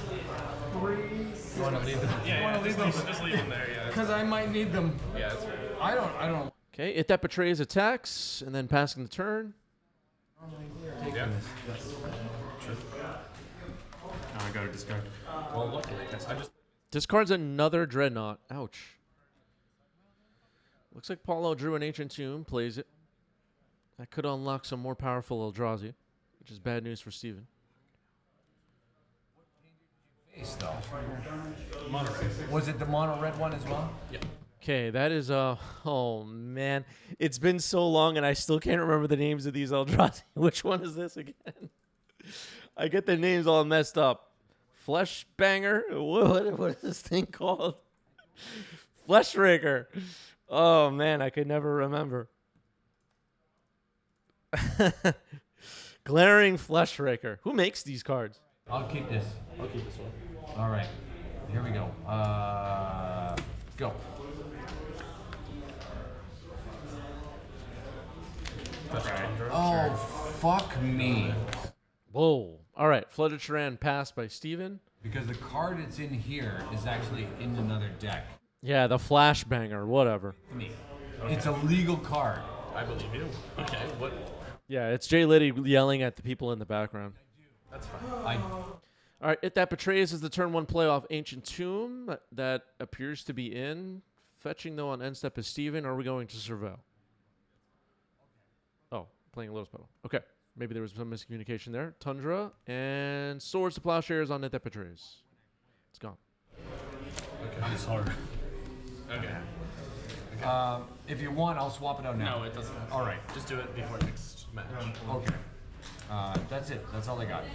You want to leave them? Yeah, just leave them there, yeah. Because I might need them. Yeah, that's right. I don't. Okay, It That Betrays attacks, and then passing the turn. Yeah. Oh, I got to discard. Well, luckily, I just... Discards another Dreadnought. Ouch. Looks like Paulo drew an Ancient Tomb, plays it. That could unlock some more powerful Eldrazi, which is bad news for Steven. Face though. Mono red. Was it the mono red one as well? Yeah. Okay, that is oh man, it's been so long and I still can't remember the names of these Eldrazi. Which one is this again? I get the names all messed up. Flesh Banger. What is this thing called? Flesh Raker. Oh man, I could never remember. Glaring Flesh Raker. Who makes these cards? I'll keep this. I'll keep this one. All right. Here we go. Go. Oh, fuck me. Whoa. All right, Flooded Sharan passed by Steven. Because the card that's in here is actually in another deck. Yeah, the Flashbanger, whatever. Me. Okay. It's a legal card. I believe you. Okay, what? Yeah, it's Jay Liddy yelling at the people in the background. That's fine. All right, It That Betrays is the turn 1 playoff Ancient Tomb that appears to be in. Fetching, though, on end step is Steven. Are we going to Surveil? Oh, playing a Lotus Petal. Okay, maybe there was some miscommunication there. Tundra and Swords to Plowshares on It That Betrays. It's gone. Okay, it's hard. Okay. If you want, I'll swap it out now. No, it doesn't. All right. Just do it before next match. Okay. That's it. That's all I got.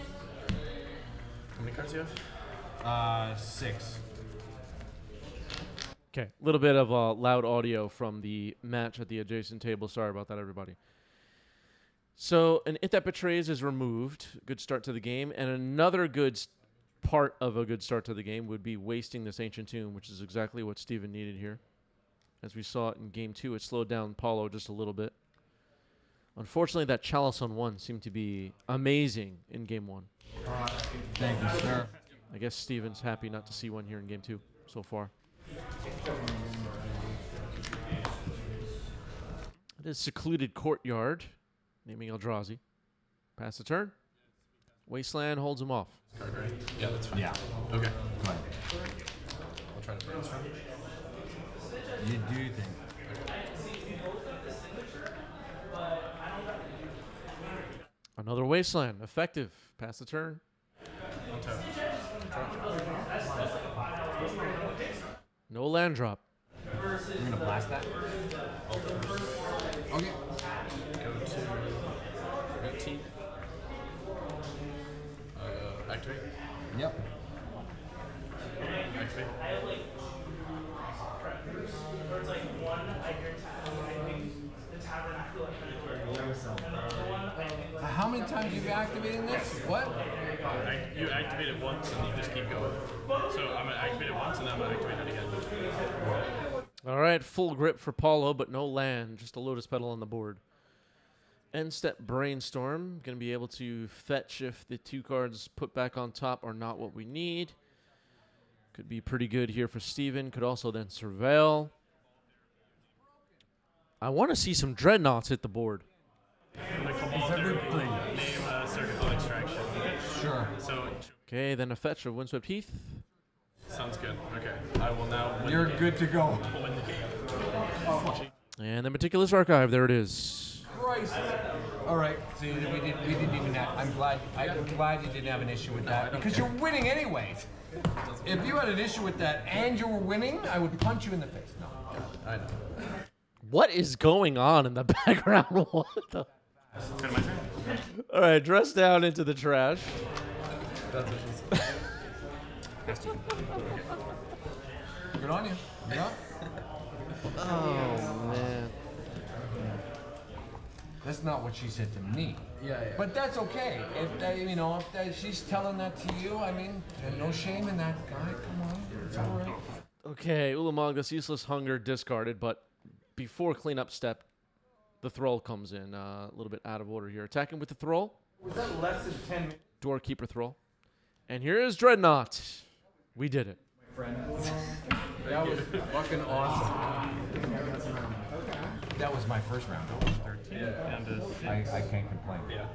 How many cards do you have? 6. Okay, a little bit of loud audio from the match at the adjacent table. Sorry about that, everybody. So, an It That Betrays is removed. Good start to the game. And another good part of a good start to the game would be wasting this Ancient Tomb, which is exactly what Steven needed here. As we saw it in Game 2, it slowed down Paulo just a little bit. Unfortunately, that Chalice on 1 seemed to be amazing in Game 1. Thank you, sir. I guess Steven's happy not to see one here in Game 2 so far. It is Secluded Courtyard, naming Eldrazi. Pass the turn. Wasteland holds him off. Card, right? Yeah, that's fine. Yeah. Okay. Go ahead. I'll try to brainstorm. You do think. Another Wasteland. Effective. Pass the turn. Untap. No land drop. You're going to blast that? Okay. Go to 18. Activate. Yep. Activate. how many times have you activated this? What? You activate it once and you just keep going. So I'm gonna activate it once and then I'm gonna activate it again. All right, full grip for Paulo, but no land, just a Lotus Petal on the board. End step Brainstorm, going to be able to fetch if the 2 cards put back on top are not what we need. Could be pretty good here for Steven. Could also then Surveil. I want to see some Dreadnoughts hit the board. Name Circuit Extraction. Sure. So Okay, then a fetch of Windswept Heath. sounds good. Okay. I will now win You're the game. good to go. We'll win the game. And the Meticulous Archive, there it is. Christ. All right. See, we didn't even have. I'm glad you didn't have an issue with that because you're winning anyways. If you had an issue with that and you were winning, I would punch you in the face. No, I know. What is going on in the background? What the? And my turn. All right, dress down into the trash. That's what she said. Good on you. Yeah. Oh, man. That's not what she said to me. Yeah. But that's okay. If she's telling that to you, I mean, there's no shame in that, guy. Come on, it's all right. Okay, Ulamaga's Useless Hunger discarded, but before cleanup step, the Thrall comes in. A little bit out of order here. Attacking with the Thrall. Was that less than 10 minutes? Doorkeeper Thrall. And here is Dreadnought. We did it. That was fucking awesome. That was my first round. 13 and a 6. I can't complain. Yeah.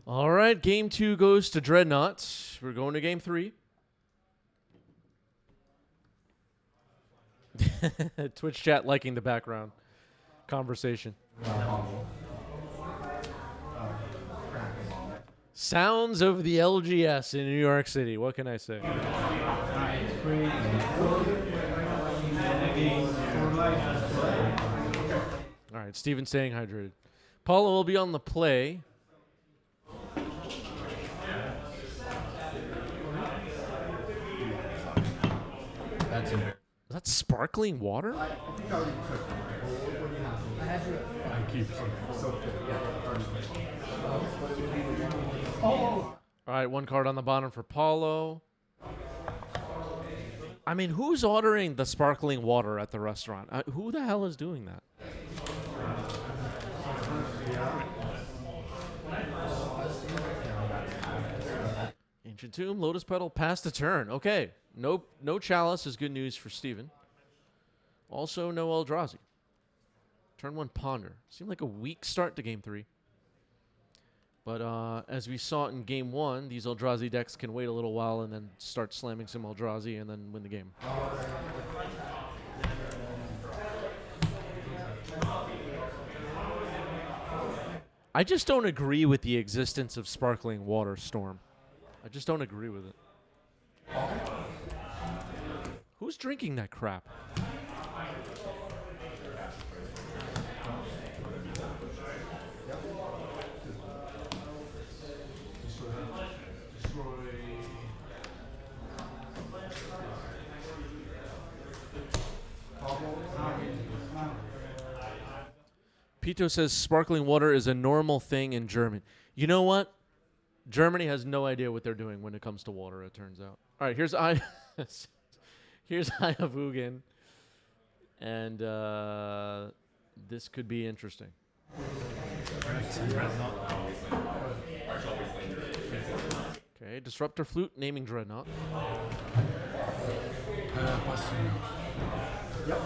All right, game 2 goes to Dreadnought. We're going to game 3. Twitch chat liking the background conversation. Sounds of the LGS in New York City. What can I say? All right, Steven's staying hydrated. Paulo will be on the play. That's it. Is that sparkling water? I keep All right, 1 card on the bottom for Paulo. I mean, who's ordering the sparkling water at the restaurant? Who the hell is doing that? Ancient Tomb, Lotus Petal, pass the turn. Okay, no Chalice is good news for Steven. Also, no Eldrazi. Turn 1 Ponder. Seemed like a weak start to game 3. But as we saw in game 1, these Eldrazi decks can wait a little while and then start slamming some Eldrazi and then win the game. I just don't agree with the existence of Sparkling Water Storm. I just don't agree with it. Who's drinking that crap? Pito says sparkling water is a normal thing in Germany. You know what? Germany has no idea what they're doing when it comes to water, it turns out. All right, here's Ayavugan. And this could be interesting. Okay, Disruptor Flute, naming Dreadnought. Yep.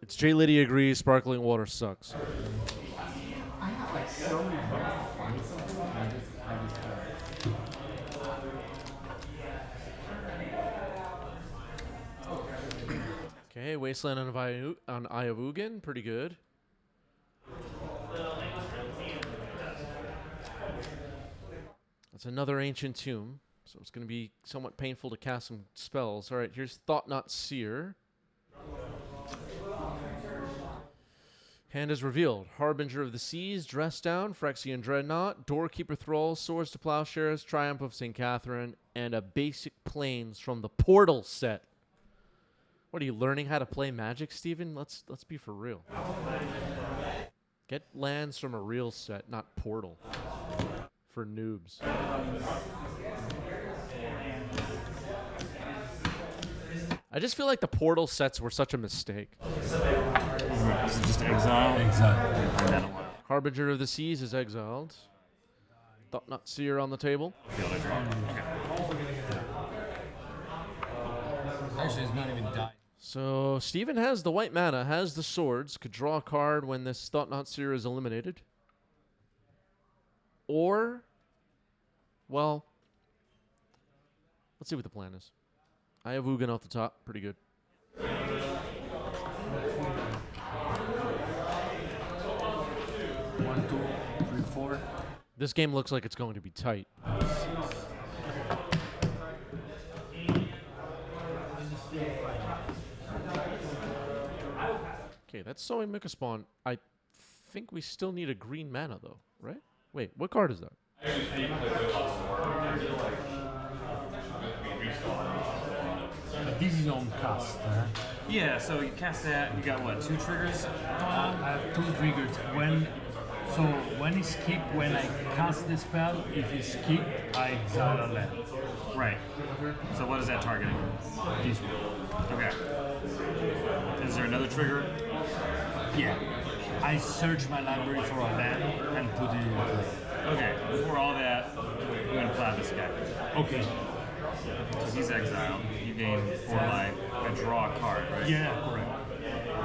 It's Jay Liddy agrees sparkling water sucks. I have like so many ways to find something. I just Okay, Wasteland on Ayavugan, pretty good. That's another Ancient Tomb, so it's going to be somewhat painful to cast some spells. All right, here's Thought Not Seer. Hand is revealed. Harbinger of the Seas, Dress Down, Phyrexian Dreadnought, Doorkeeper Thrall, Swords to Plowshares, Triumph of St. Catherine, and a basic Plains from the Portal set. What are you learning how to play Magic, Steven? Let's be for real. Get lands from a real set, not Portal. For noobs. I just feel like the Portal sets were such a mistake. This is just exile. Exile. Harbinger of the Seas is exiled. Thought-Knot Seer on the table. Field I draw. Actually, it's not even died. So Steven has the white mana, has the swords, could draw a card when this Thought-Knot Seer is eliminated. Or, well, let's see what the plan is. I have Ugin off the top, pretty good. 1, 2, 3, 4. This game looks like it's going to be tight. Okay, that's Sowing Mikaspawn. I think we still need a green mana, though, right? Wait, what card is that? This is on cast. Yeah, so you cast that. You got what? 2 triggers? I have 2 triggers. When it's skip, when I cast the spell, if it's skip, I exile a land. Right. So what is that targeting? This one. Okay. Is there another trigger? Yeah. I search my library for a land and put it in play. Okay. Before all that, we're gonna plow this guy. Okay. So he's exiled. You gain 4 life and draw a card, right? Yeah, correct.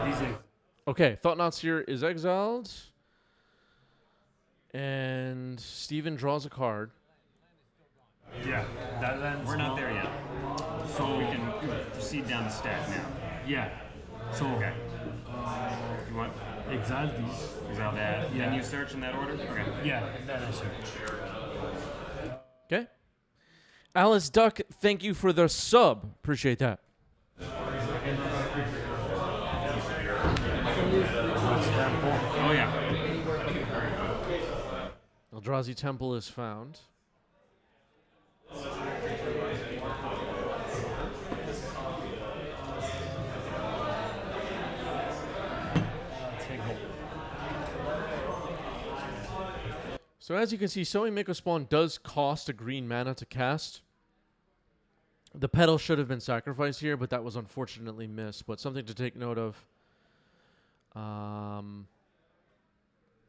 This is Okay, Thought-Knot Seer is exiled. And Steven draws a card. yeah. That land's We're not there yet. So we can proceed down the stack now. Yeah. So Okay. You want exile this. exile that? Yeah. Then you search in that order? Okay. Yeah, and then I search. Okay. Alice Duck, thank you for the sub. Appreciate that. Oh yeah. Eldrazi Temple is found. So as you can see, Sowing Mikaspawn does cost a green mana to cast. The petal should have been sacrificed here, but that was unfortunately missed. But something to take note of.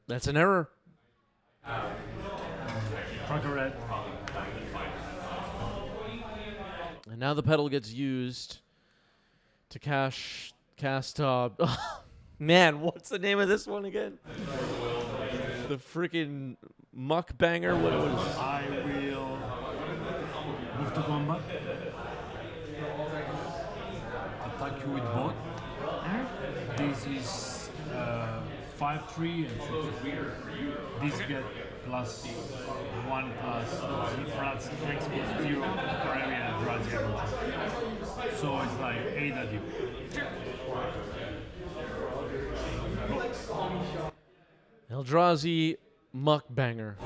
That's an error. Red. And now the petal gets used to cast man, what's the name of this one again? The freaking muck banger. What was it? I will move to combat. Attack you with both. This is 5/3 and 6. This get plus 1 plus X plus 0 per area Eldrazi control. So it's like 8 at you. Eldrazi muck banger.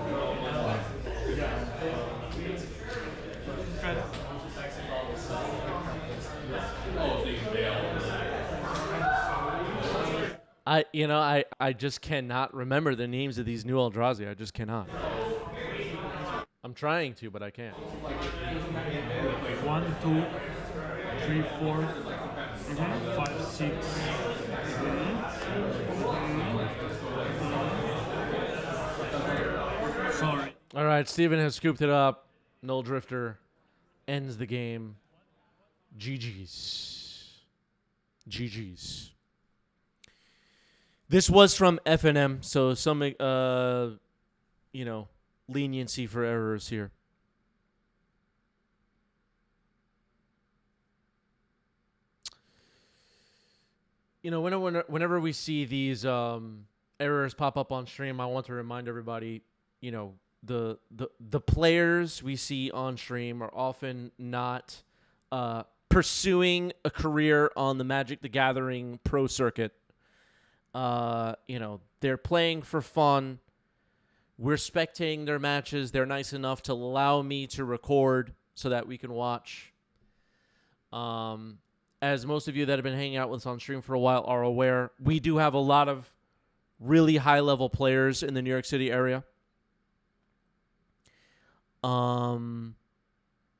I just cannot remember the names of these new Eldrazi. I just cannot. I'm trying to, but I can't. 1, 2, 3, 4, 5, 6. Sorry. All right, Steven has scooped it up. Null Drifter ends the game. GG's. GG's. This was from FNM, so some, leniency for errors here. Whenever we see these errors pop up on stream, I want to remind everybody, the players we see on stream are often not pursuing a career on the Magic the Gathering pro circuit. They're playing for fun. We're spectating their matches. They're nice enough to allow me to record so that we can watch. As most of you that have been hanging out with us on stream for a while are aware, we do have a lot of really high-level players in the New York City area. And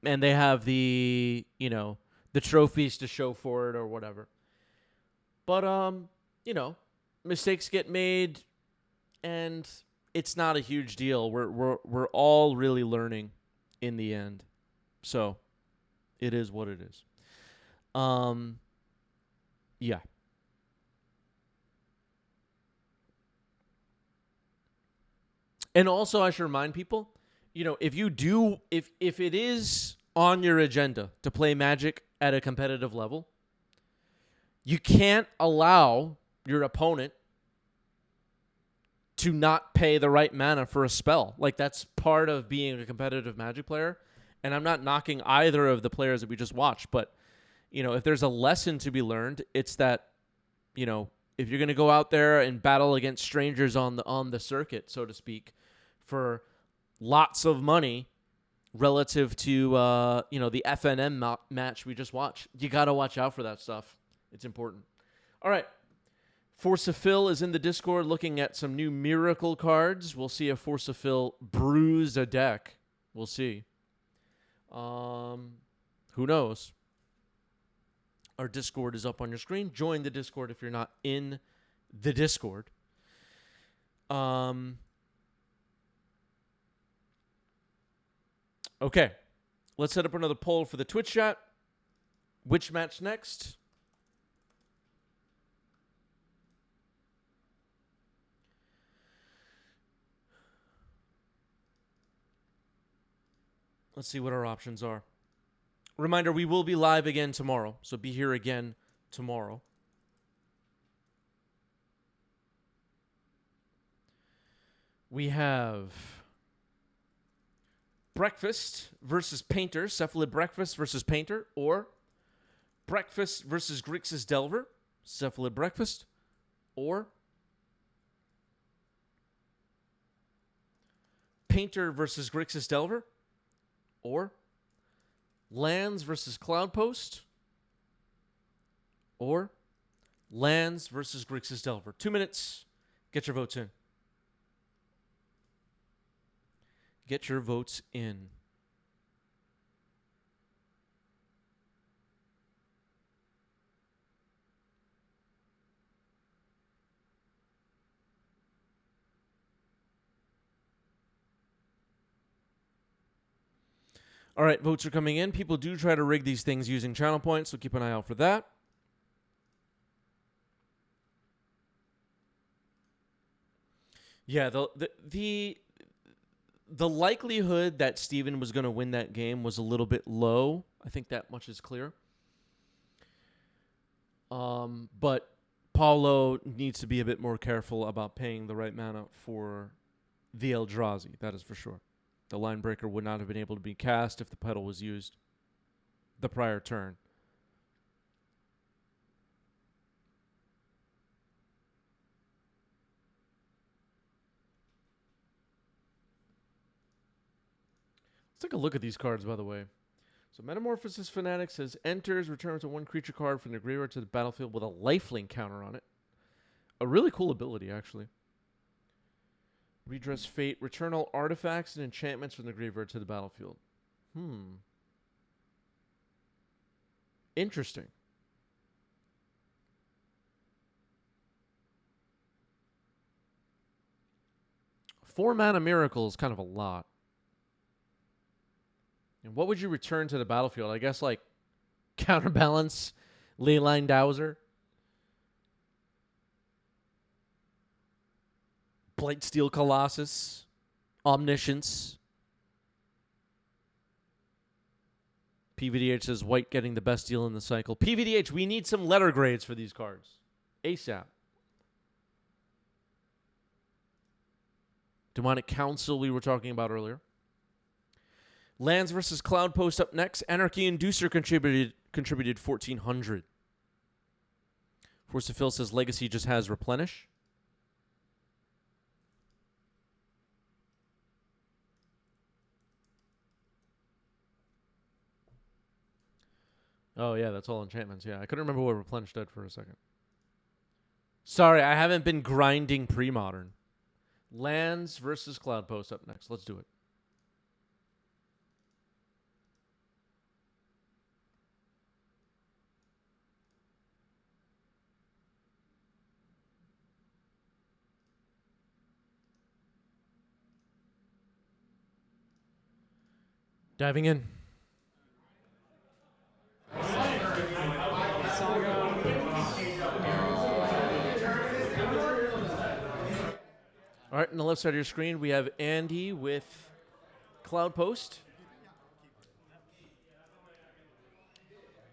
they have the trophies to show for it or whatever. But, mistakes get made, and it's not a huge deal. We're all really learning in the end. So, it is what it is. Yeah. And also, I should remind people, if it is on your agenda to play Magic at a competitive level, you can't allow your opponent to not pay the right mana for a spell. Like, that's part of being a competitive Magic player. And I'm not knocking either of the players that we just watched, but if there's a lesson to be learned, it's that, if you're going to go out there and battle against strangers on the circuit, so to speak, for lots of money relative to, the FNM match we just watched, you got to watch out for that stuff. It's important. All right. Force of Phil is in the Discord looking at some new Miracle cards. We'll see if Force of Phil brews a deck. We'll see. Who knows? Our Discord is up on your screen. Join the Discord if you're not in the Discord. Okay. Let's set up another poll for the Twitch chat. Which match next? Let's see what our options are. Reminder, we will be live again tomorrow, so be here again tomorrow. We have Breakfast versus Painter, Cephalid Breakfast versus Painter, or Breakfast versus Grixis Delver, Cephalid Breakfast, or Painter versus Grixis Delver, or Lands versus Cloudpost, or Lands versus Grixis Delver. 2 minutes. Get your votes in. Get your votes in. All right, votes are coming in. People do try to rig these things using channel points, so keep an eye out for that. Yeah, the likelihood that Steven was going to win that game was a little bit low. I think that much is clear. But Paulo needs to be a bit more careful about paying the right mana for the Eldrazi, that is for sure. The Line Breaker would not have been able to be cast if the pedal was used the prior turn. Let's take a look at these cards, by the way. So Metamorphosis Fanatic says, enters, returns a 1 creature card from the graveyard to the battlefield with a lifelink counter on it. A really cool ability, actually. Redress Fate, return all artifacts and enchantments from the graveyard to the battlefield. Interesting. Four mana Miracle is kind of a lot. And what would you return to the battlefield? I guess, like, Counterbalance, Leyline Dowser, Blightsteel Colossus, Omniscience. PVDH says White getting the best deal in the cycle. PVDH, we need some letter grades for these cards. ASAP. Demonic Council we were talking about earlier. Lands versus Cloudpost up next. Anarchy Inducer contributed 1,400. Force of Phil says Legacy just has Replenish. Oh, yeah, that's all enchantments. Yeah, I couldn't remember what Replenish did for a second. Sorry, I haven't been grinding pre-modern. Lands versus Cloudpost up next. Let's do it. Diving in. All right, on the left side of your screen, we have Andy with Cloudpost.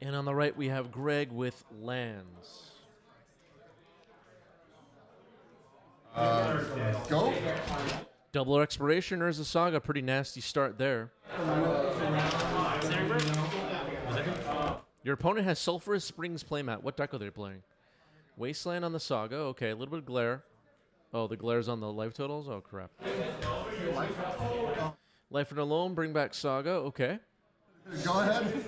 And on the right, we have Greg with Lands. Go. Double Expiration or is a Saga? Pretty nasty start there. Your opponent has Sulphurous Springs playmat. What deck are they playing? Wasteland on the Saga. Okay, a little bit of glare. Oh, the glare's on the life totals? Oh, crap. Life and Alone, bring back Saga. Okay. Go ahead.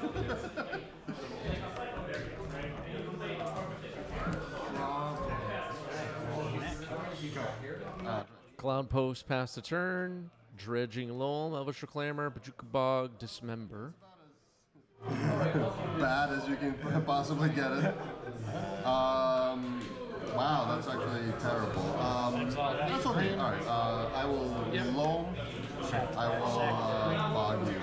Cloudpost, pass the turn. Dredging Loam, Elvish Reclaimer, Bajuka Bog, Dismember. Bad as you can possibly get it. Wow, that's actually terrible. That's okay. All right. I will loam. I will bog you, I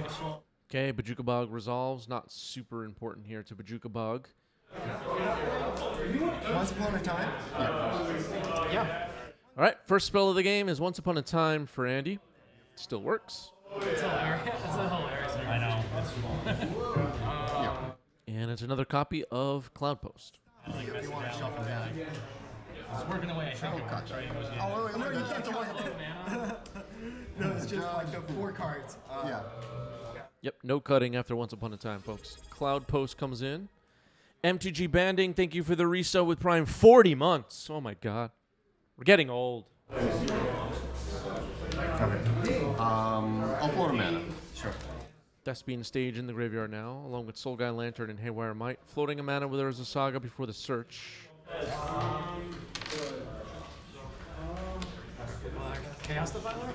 suppose. Okay, Bajuka Bog resolves. Not super important here to Bajuka Bog. Once upon a time? Yeah. All right, first spell of the game is Once Upon a Time for Andy. Still works. It's hilarious. It's a hilarious. I know. And it's another copy of Cloudpost. If you want to shuffle down. It's working away. I think. Oh, wait, no, you can't talk about No, it's just like the 4 cards. Yeah. Yep, no cutting after Once Upon a Time, folks. Cloudpost comes in. MTG Banding, thank you for the reso with Prime. 40 months. Oh, my God. We're getting old. Okay. I'll float a mana. Sure. Thespian Stage in the graveyard now, along with Soul Guy Lantern and Haywire Might. Floating a mana where there is a Saga before the search. Chaos Defiler?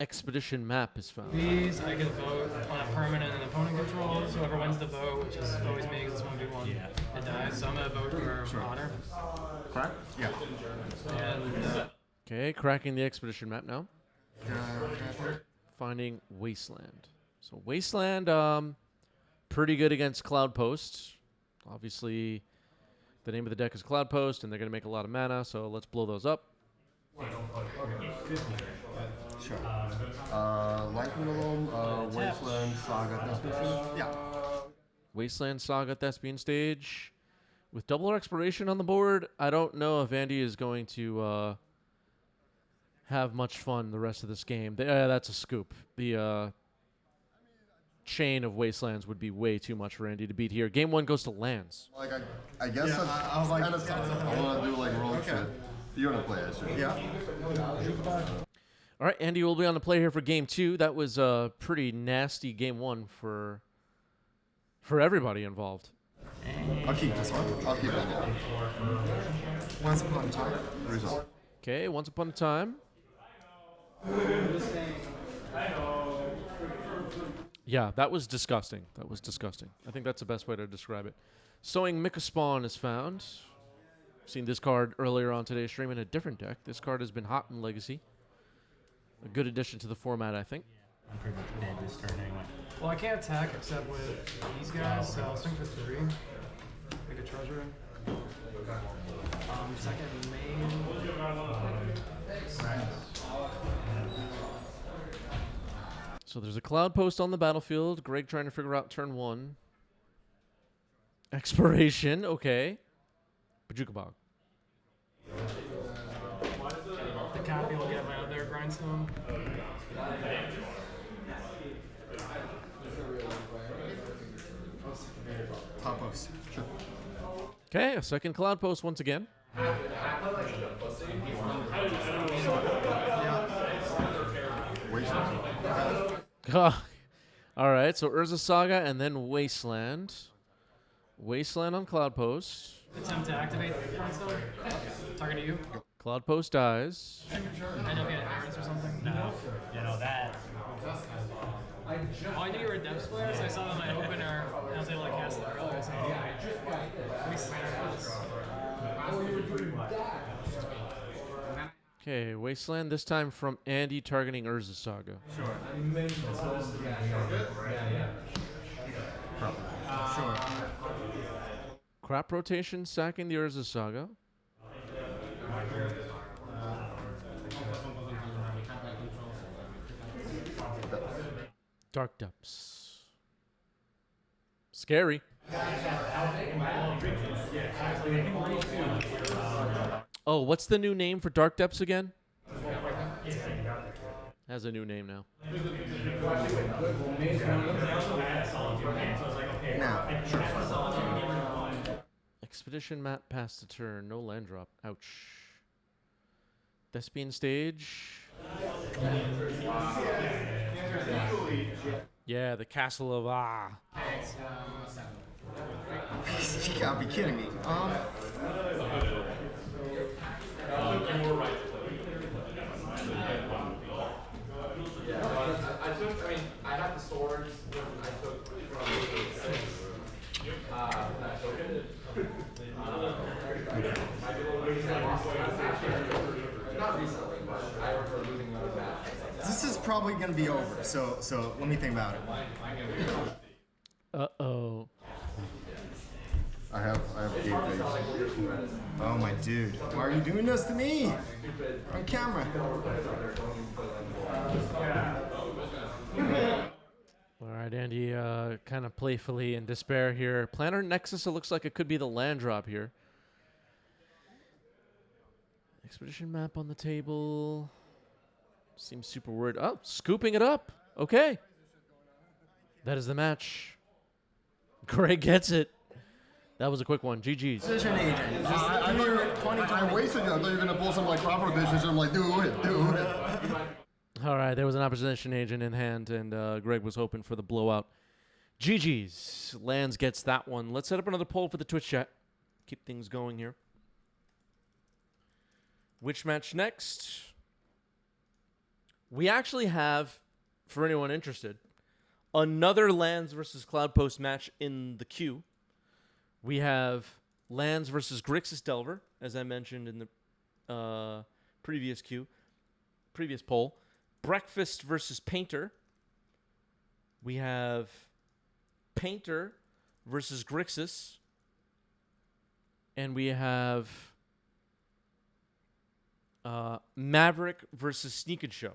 Expedition map is found. These, I can vote on a permanent and opponent controls. Whoever wins the vote, which is always me because it's 1v1, it dies. So I'm going to vote for honor. Correct? Yeah. And Okay, cracking the Expedition map now. Finding Wasteland. So Wasteland, pretty good against Cloudpost. Obviously, the name of the deck is Cloudpost, and they're going to make a lot of mana, so let's blow those up. Sure. Lightning Alone, Wasteland, Saga, Thespian. Yeah. Wasteland, Saga, Thespian Stage. With double Exploration on the board, I don't know if Andy is going to have much fun the rest of this game. That's a scoop. The chain of Wastelands would be way too much for Andy to beat here. Game 1 goes to lands. Like, I guess that's kind of something. I want to do, like, roll shit. You want to play it, sure. Yeah. All right, Andy will be on the play here for Game 2. That was a pretty nasty Game 1 for everybody involved. I'll keep this one. I'll keep it. Once upon a time. Result. Okay, Once Upon a Time. Yeah, that was disgusting. That was disgusting. I think that's the best way to describe it. Sowing Mika Spawn is found. Seen this card earlier on today's stream in a different deck. This card has been hot in Legacy. A good addition to the format, I think. I'm pretty much dead this turn anyway. well, I can't attack except with these guys, so I'll swing for 3. Make a treasure. Second main. So there's a Cloudpost on the battlefield. Greg trying to figure out turn 1. Expiration, okay. Bajuka Bog. The copy will get my other grindstone. Cloudpost. Sure. Okay, a second Cloudpost once again. Wasteland. All right, so Urza Saga and then Wasteland. Wasteland on Cloudpost. Attempt to activate console. Talking to you. Cloudpost dies. I know if you had errands or something. No, you know that. Oh, I knew you were a Depths player, so I saw them in my opener, and I was able to cast it earlier. So Okay, Wasteland, this time from Andy targeting Urza Saga. Sure. Crop rotation, sacking the Urza Saga. Dark Depths. Scary. Oh, what's the new name for Dark Depths again? Has a new name now. Expedition map past the turn. No land drop. Ouch. Thespian stage. Yeah, the Castle of You gotta be kidding me. I have the swords. I took not recently, but I remember losing another match. This is probably gonna be over. So let me think about it. Uh-oh. I have 8 days. Oh my dude, why are you doing this to me? On camera. All right, Andy, kind of playfully in despair here. Planar Nexus, it looks like it could be the land drop here. Expedition map on the table. Seems super worried. Oh, scooping it up. Okay. That is the match. Greg gets it. That was a quick one. GG's. Decision agent. I wasted you. I thought you were gonna pull some like proper decision. I'm like, do it. All right, there was an opposition agent in hand, and Greg was hoping for the blowout. GG's. Lands gets that one. Let's set up another poll for the Twitch chat. Keep things going here. Which match next? We actually have, for anyone interested, another Lands versus Cloudpost match in the queue. We have Lands versus Grixis Delver, as I mentioned in the previous poll. Breakfast versus Painter. We have Painter versus Grixis. And we have Maverick versus Sneak and Show.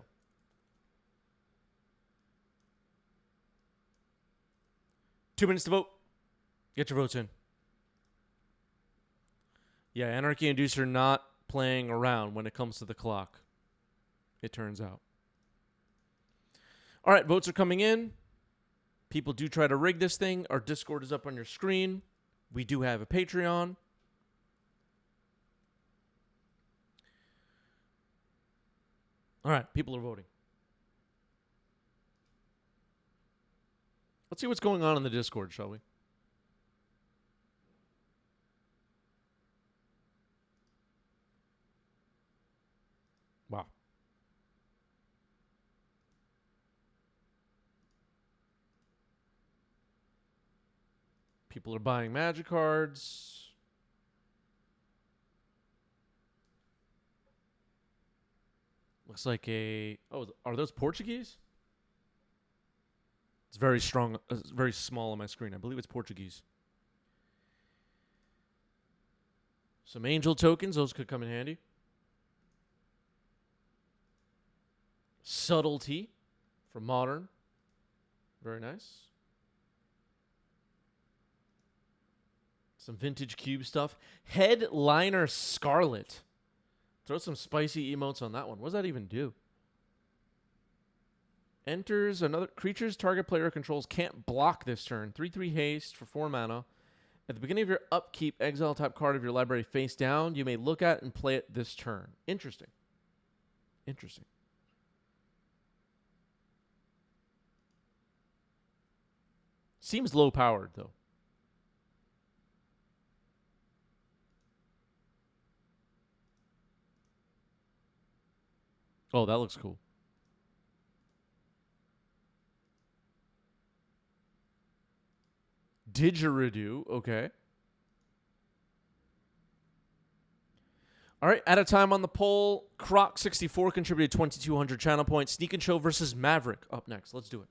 Two minutes to vote. Get your votes in. Yeah, Anarchy Inducer not playing around when it comes to the clock, it turns out. All right, votes are coming in. People do try to rig this thing. Our Discord is up on your screen. We do have a Patreon. All right, people are voting. Let's see what's going on in the Discord, shall we? Wow. People are buying Magic cards. Looks like a... Oh, are those Portuguese? It's very strong, very small on my screen. I believe it's Portuguese. Some angel tokens. Those could come in handy. Subtlety for Modern. Very nice. Some vintage cube stuff. Headliner Scarlet. Throw some spicy emotes on that one. What does that even do? Enters another creature's target player controls can't block this turn. 3/3 haste for 4 mana. At the beginning of your upkeep, exile top card of your library face down. You may look at and play it this turn. Interesting. Interesting. Seems low powered though. Oh, that looks cool. Didgeridoo, okay. All right, at a time on the poll, Croc64 contributed 2,200 channel points. Sneak and Show versus Maverick up next. Let's do it.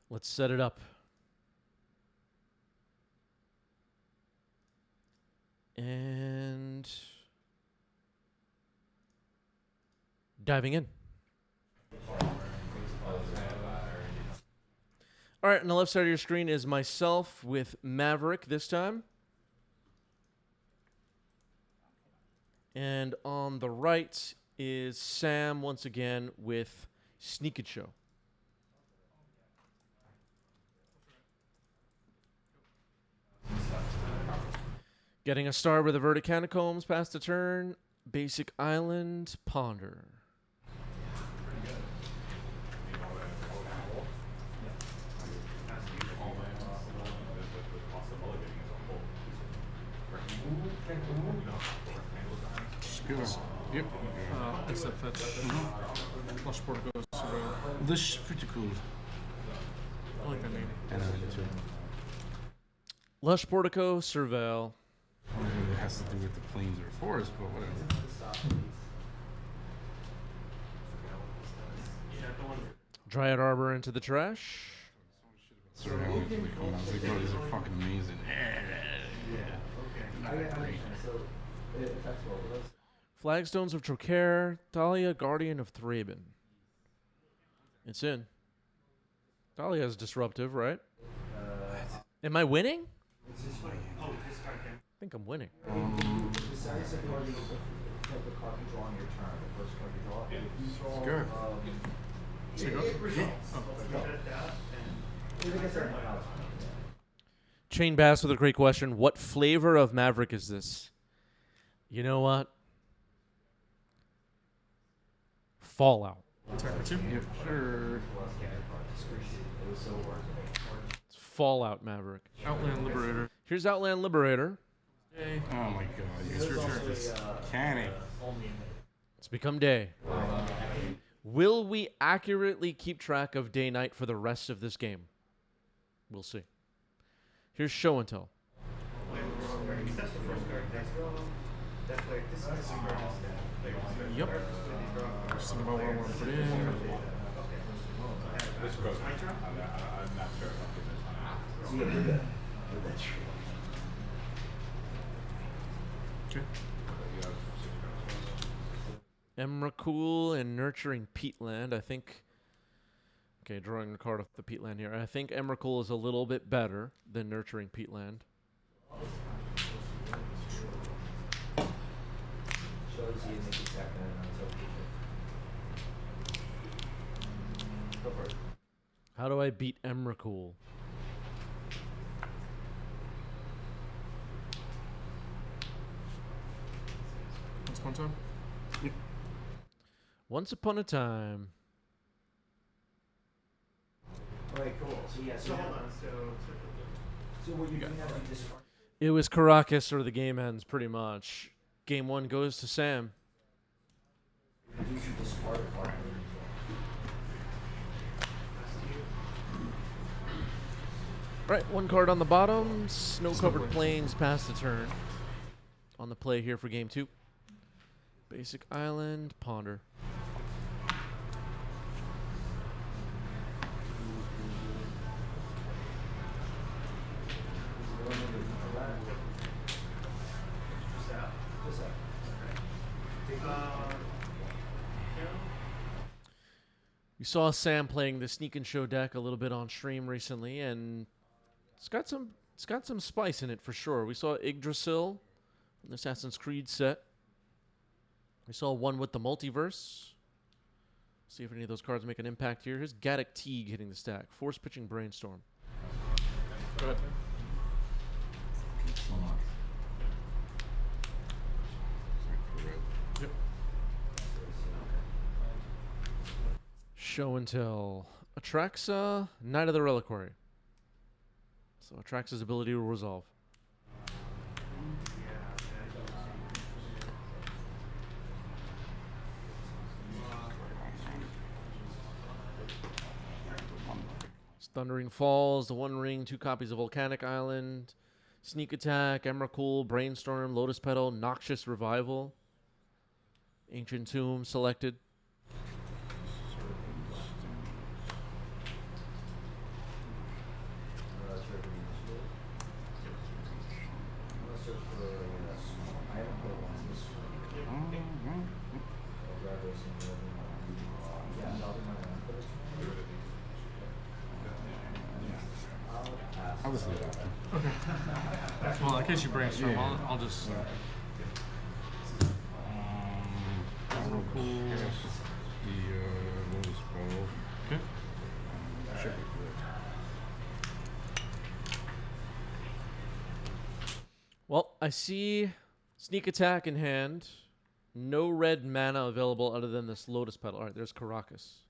Let's set it up. And diving in. All right, on the left side of your screen is myself with Maverick this time. And on the right is Sam once again with Sneak and Show. Getting a star with the Verdant Catacombs, past the turn. Basic Island, Ponder. Yep. Except fetch. Flush Portico. This is pretty cool. I like that name. And I like it too. Lush Portico, Surveil. I don't know if it has to do with the plains or forest, but whatever. Dryad Arbor into the trash. I was like, bro, these are fucking amazing. Yeah. Great. Flagstones of Trocaire, Dahlia, Guardian of Thraben. It's in. Dahlia is disruptive, right? Am I winning? I think I'm winning. Good. Chain Bass with a great question. What flavor of Maverick is this? You know what? Fallout. Yep, sure. It's Fallout Maverick. Outland Liberator. Here's Outland Liberator. Oh my god, you guys are just canning. It's become day. Will we accurately keep track of day-night for the rest of this game? We'll see. Here's Show and Tell. Yep. Just think about what I want to put in. Okay. Emrakul and Nurturing Peatland. I think... Okay, drawing a card off the Peatland here. I think Emrakul is a little bit better than Nurturing Peatland. How do I beat Emrakul? Once upon a time. Once upon a time. Alright, cool. So yeah, so hold on. So what you have to discard. It was Caracas or the game ends, pretty much. Game 1 goes to Sam. You should discard a card. Right, one card on the bottom. Snow-covered plains past the turn. On the play here for game 2. Basic Island, Ponder. We saw Sam playing the Sneak and Show deck a little bit on stream recently, and it's got some spice in it for sure. We saw Yggdrasil in the Assassin's Creed set. We saw one with the Multiverse. See if any of those cards make an impact here. Here's Gaddock Teague hitting the stack. Force pitching Brainstorm. Go ahead. Yep. Show and Tell. Atraxa, Knight of the Reliquary. So Atraxa's ability to resolve. Thundering Falls, the One Ring, 2 copies of Volcanic Island, Sneak Attack, Emrakul, Brainstorm, Lotus Petal, Noxious Revival, Ancient Tomb selected. I'll just leave it. Okay. Well, in case you brainstorm, Yeah. I'll just. Real cool. The Lotus Petal. Okay. Should be good. Well, I see Sneak Attack in hand. No red mana available other than this Lotus Petal. All right, there's Caracas.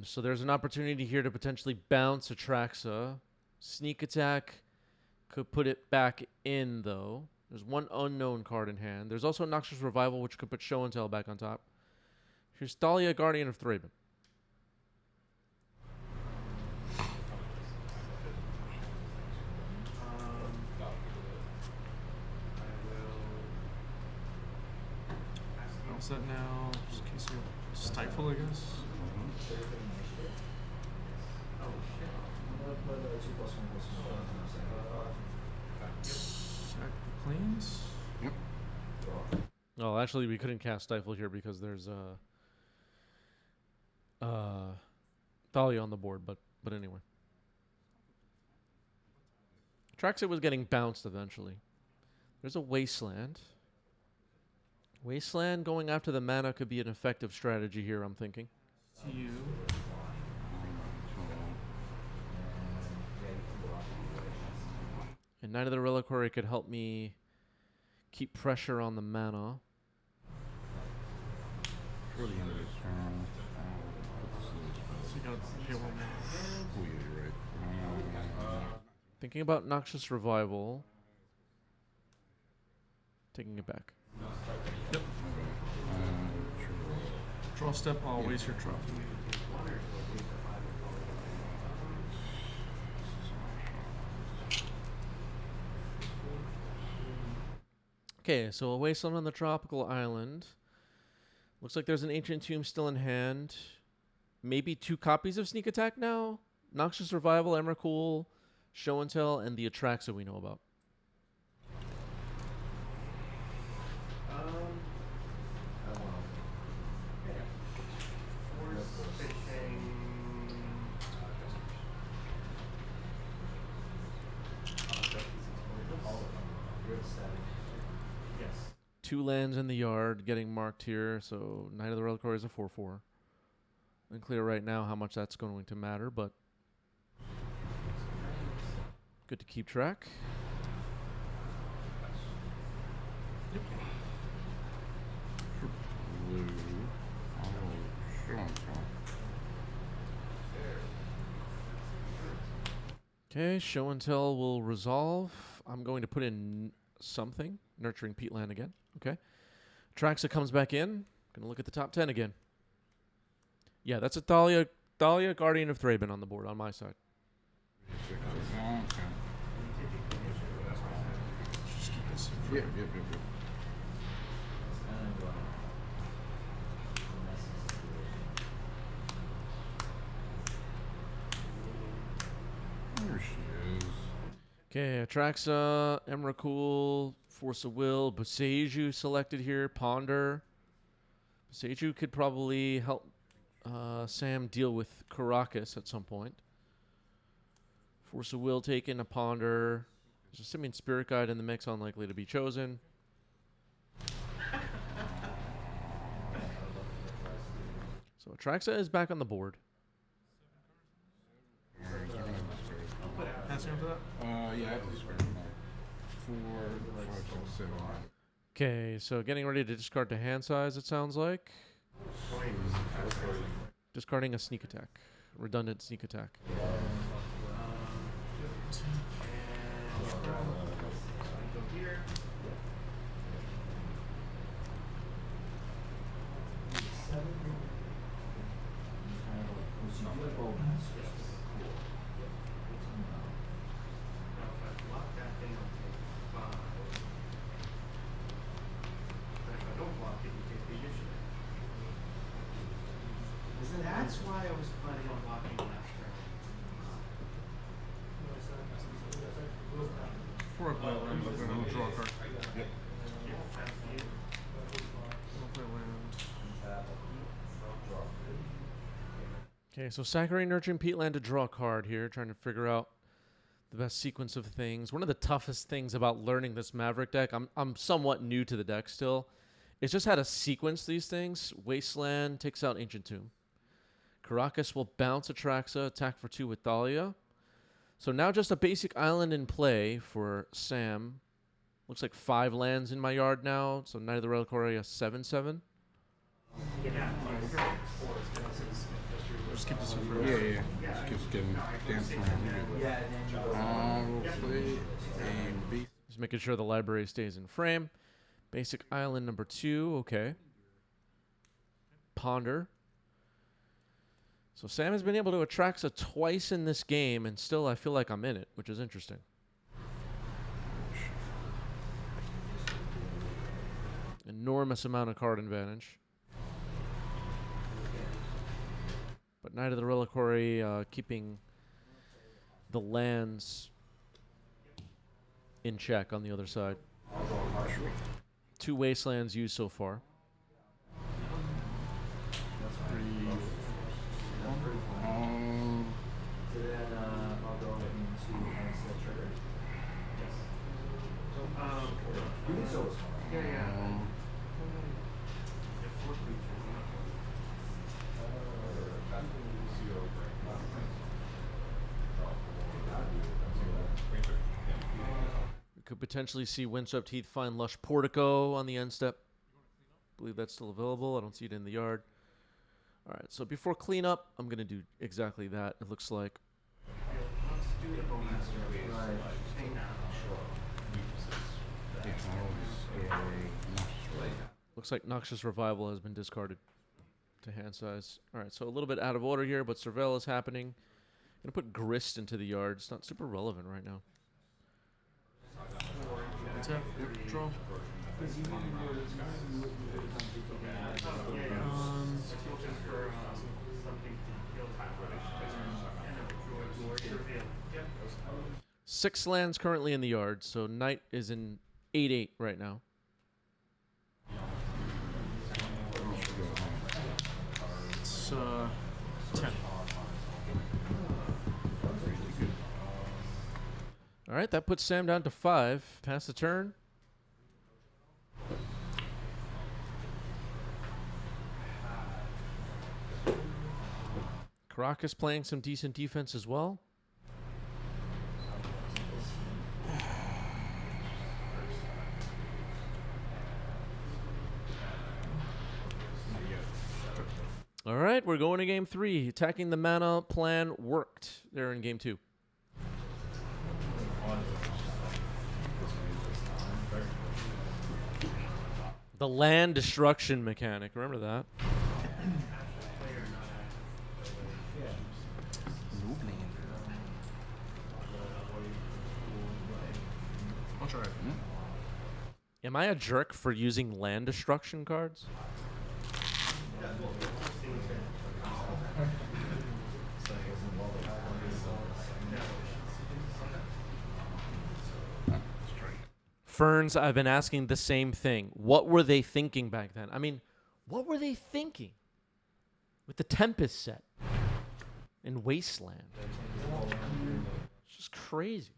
So there's an opportunity here to potentially bounce Atraxa. Sneak Attack could put it back in, though. There's one unknown card in hand. There's also Noxious Revival, which could put Show and Tell back on top. Here's Thalia, Guardian of Thraben. All set now. Just in case you stifle, I guess. Sack the planes. Yep. Oh, actually, we couldn't cast Stifle here because there's Thalia on the board, but anyway. Traxxas was getting bounced eventually. There's a Wasteland. Wasteland going after the mana could be an effective strategy here, I'm thinking. To you. And Knight of the Reliquary could help me keep pressure on the mana. For the end of this turn. So you gotta pay one more. Oh, yeah, you're right. Thinking about Noxious Revival. Taking it back. Yep. Draw step, always your drop. Okay, so a Wasteland on the tropical island. Looks like there's an Ancient Tomb still in hand. Maybe 2 copies of Sneak Attack now? Noxious Revival, Emrakul, Show and Tell, and the Atraxa we know about. Yes. 2 lands in the yard getting marked here, so Knight of the Reliquary is a 4/4. Unclear right now how much that's going to matter, but good to keep track. Blue. Oh, Show and Tell. Okay, Show and Tell will resolve. I'm going to put in something. Nurturing Peatland again. Okay. Traxa comes back in. Gonna look at the top 10 again. Yeah, that's a Thalia Guardian of Thraben on the board on my side. Okay. Just keep this. Yep. There she is. Okay, Atraxa, Emrakul, Force of Will, Boseiju selected here, Ponder. Seiju could probably help Sam deal with Caracas at some point. Force of Will taken, a Ponder. There's a Simian Spirit Guide in the mix, unlikely to be chosen. So Atraxa is back on the board. Pass him for that? Yeah, I have to discard 4, 5, 6, 7. Okay, so getting ready to discard to hand size, it sounds like. Discarding a sneak attack. Redundant sneak attack. That's why I was planning on walking last turn. 4 play land, but then I'll draw a card. Yep. Okay, so Saccharine Nurturing Peatland to draw a card here, trying to figure out the best sequence of things. One of the toughest things about learning this Maverick deck, I'm somewhat new to the deck still, it's just how to sequence these things. Wasteland takes out Ancient Tomb. Caracas will bounce Atraxa, attack for 2 with Thalia. So now just a basic island in play for Sam. Looks like 5 lands in my yard now, so Knight of the Reliquary, a 7/7. Just keep this in for yeah. Just keeps getting danced around. We'll play a beast. Just making sure the library stays in frame. Basic island number 2, okay. Ponder. So Sam has been able to Atraxa twice in this game, and still I feel like I'm in it, which is interesting. Enormous amount of card advantage. But Knight of the Reliquary keeping the lands in check on the other side. 2 wastelands used so far. Could potentially see Windswept Heath find Lush Portico on the end step. Believe that's still available. I don't see it in the yard. All right, so before cleanup, I'm going to do exactly that, it looks like. Looks like Noxious Revival has been discarded to hand size. All right, so a little bit out of order here, but Surveil is happening. I'm going to put Grist into the yard. It's not super relevant right now. Draw. Six lands currently in the yard, so Knight is in 8/8 right now. It's 10. All right, that puts Sam down to 5. Pass the turn. Caracas playing some decent defense as well. All right, we're going to game 3. Attacking the mana plan worked there in game 2. The land destruction mechanic. Remember that? I'll try it. Am I a jerk for using land destruction cards? Ferns, I've been asking the same thing. What were they thinking back then? I mean, What were they thinking with the Tempest set in Wasteland? It's just crazy.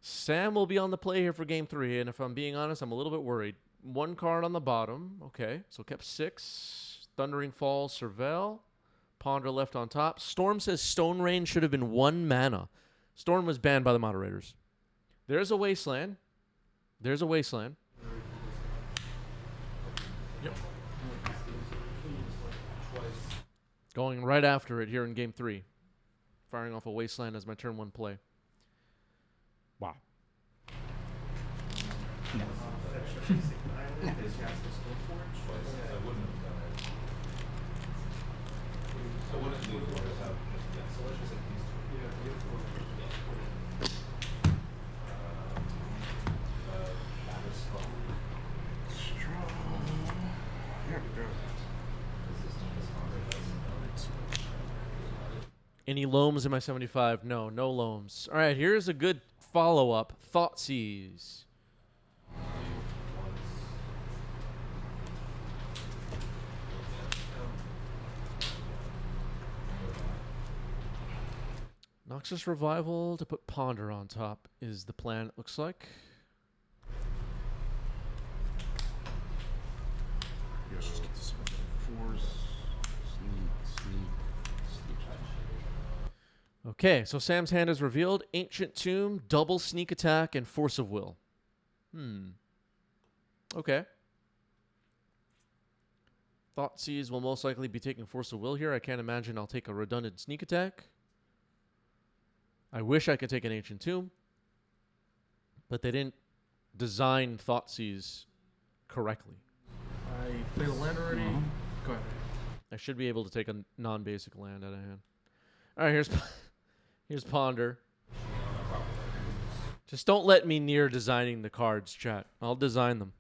Sam will be on the play here for game 3, and if I'm being honest, I'm a little bit worried. 1 card on the bottom. Okay, so kept 6. Thundering Falls, Cervelle. Ponder left on top. Storm says Stone Rain should have been 1 mana. Storm was banned by the moderators. There's a Wasteland. There's a Wasteland. Yep. Going right after it here in game 3. Firing off a Wasteland as my turn 1 play. Wow. Any loams in my 75? No, no loams. All right, here's a good follow-up. Thoughtseize. Noxus Revival to put Ponder on top is the plan, it looks like. Yes, just get this 4s. Sneak. Okay, so Sam's hand is revealed. Ancient Tomb, double sneak attack, and Force of Will. Okay. Thoughtseize will most likely be taking Force of Will here. I can't imagine I'll take a redundant sneak attack. I wish I could take an Ancient Tomb, but they didn't design Thoughtseize correctly. I played a land already. Go ahead. I should be able to take a non-basic land out of hand. All right, here's Ponder. Just don't let me near designing the cards, chat. I'll design them.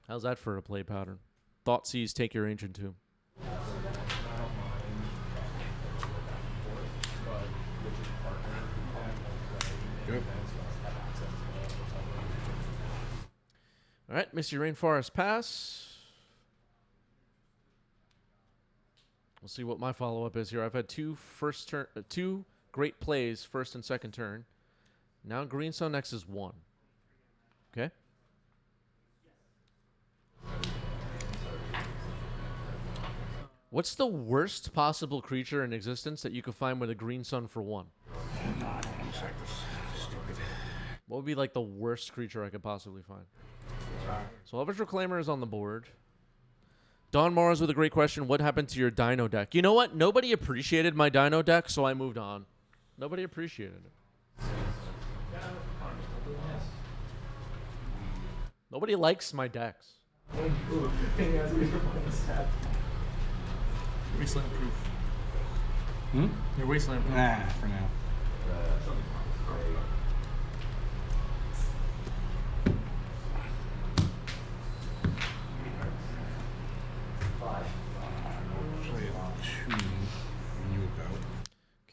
How's that for a play pattern? Thoughtseize, take your Ancient Tomb. Good. All right, Misty Rainforest pass. We'll see what my follow-up is here. I've had two great plays, first and second turn. Now Greenstone next is 1. Okay. What's the worst possible creature in existence that you could find with a green sun for 1? What would be like the worst creature I could possibly find? So Elvish Reclaimer is on the board. Don Morris with a great question. What happened to your Dino deck? You know what? Nobody appreciated my Dino deck, so I moved on. Nobody appreciated it. Nobody likes my decks. Wasteland proof. Your Wasteland proof. Nah, for now.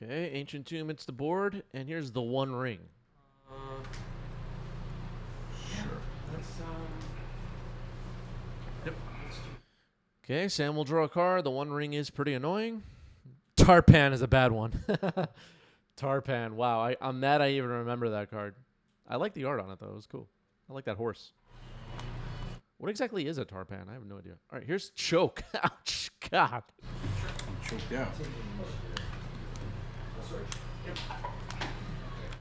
Okay, Ancient Tomb hits the board, and here's the One Ring. Yep. Okay, Sam will draw a card. The One Ring is pretty annoying. Tarpan is a bad one. Tarpan, wow. I'm mad I even remember that card. I like the art on it, though. It was cool. I like that horse. What exactly is a Tarpan? I have no idea. All right, here's Choke. Ouch, God. I'm choked out.